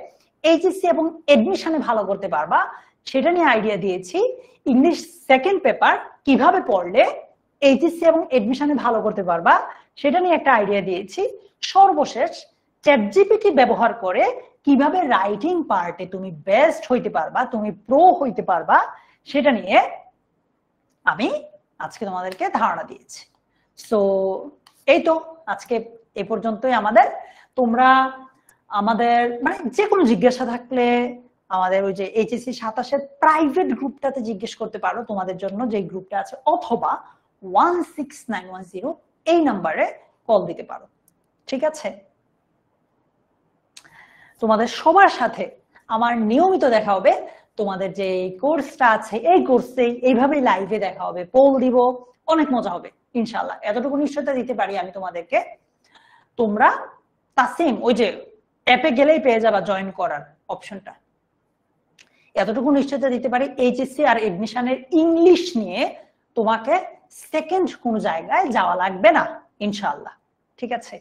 এইচএসসি এবং এডমিশনে ভালো করতে পারবা সেটা নিয়ে আইডিয়া দিয়েছি। ইংলিশ সেকেন্ড পেপার কিভাবে পড়লে এইচএসসি এবং এডমিশনে ভালো করতে পারবা সেটা নিয়ে একটা আইডিয়া দিয়েছি। সর্বশেষ চ্যাট জিপিটি ব্যবহার করে কিভাবে রাইটিং পার্টে তুমি বেস্ট হইতে পারবা, তুমি প্রো হইতে পারবা সেটা নিয়ে আমি আজকে তোমাদেরকে ধারণা দিয়েছি। সো এই তো আজকে এ পর্যন্তই আমাদের। তোমরা আমাদের মানে যে কোনো জিজ্ঞাসা থাকলে আমাদের ওই যে এইচএসসি 27 এর প্রাইভেট গ্রুপটাতে জিজ্ঞেস করতে পারো, তোমাদের জন্য যে গ্রুপটা আছে, অথবা 16910 এই নাম্বারে কল দিতে পারো, ঠিক আছে? তোমাদের সবার সাথে আমার নিয়মিত দেখা হবে। তোমাদের যে কোর্সটা আছে এই কোর্সে এইভাবেই লাইভে দেখা হবে, পোল দিব, অনেক মজা হবে ইনশাআল্লাহ, এতটুকু নিশ্চয়তা দিতে পারি আমি তোমাদেরকে। তোমরা তাসিম ওই যে অ্যাপে গেলেই পেয়ে যাবা জয়েন করার অপশনটা, এতটুকু নিশ্চয়তা দিতে পারি। এইচএসসি আর এডমিশনের ইংলিশ নিয়ে তোমাকে সেকেন্ড কোনো জায়গায় যাওয়া লাগবে না ইনশাআল্লাহ, ঠিক আছে?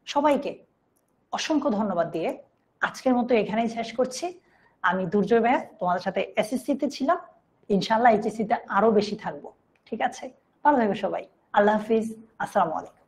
সবাইকে অসংখ্য ধন্যবাদ দিয়ে আজকের মতো এখানেই শেষ করছি। আমি দুর্জয় ভাইয়া তোমাদের সাথে এসএসসি তে ছিলাম, ইনশাআল্লাহ এইচএসসি তে আরো বেশি থাকবো, ঠিক আছে? ভালো থাকবে সবাই, আল্লাহ হাফিজ, আসসালামু আলাইকুম।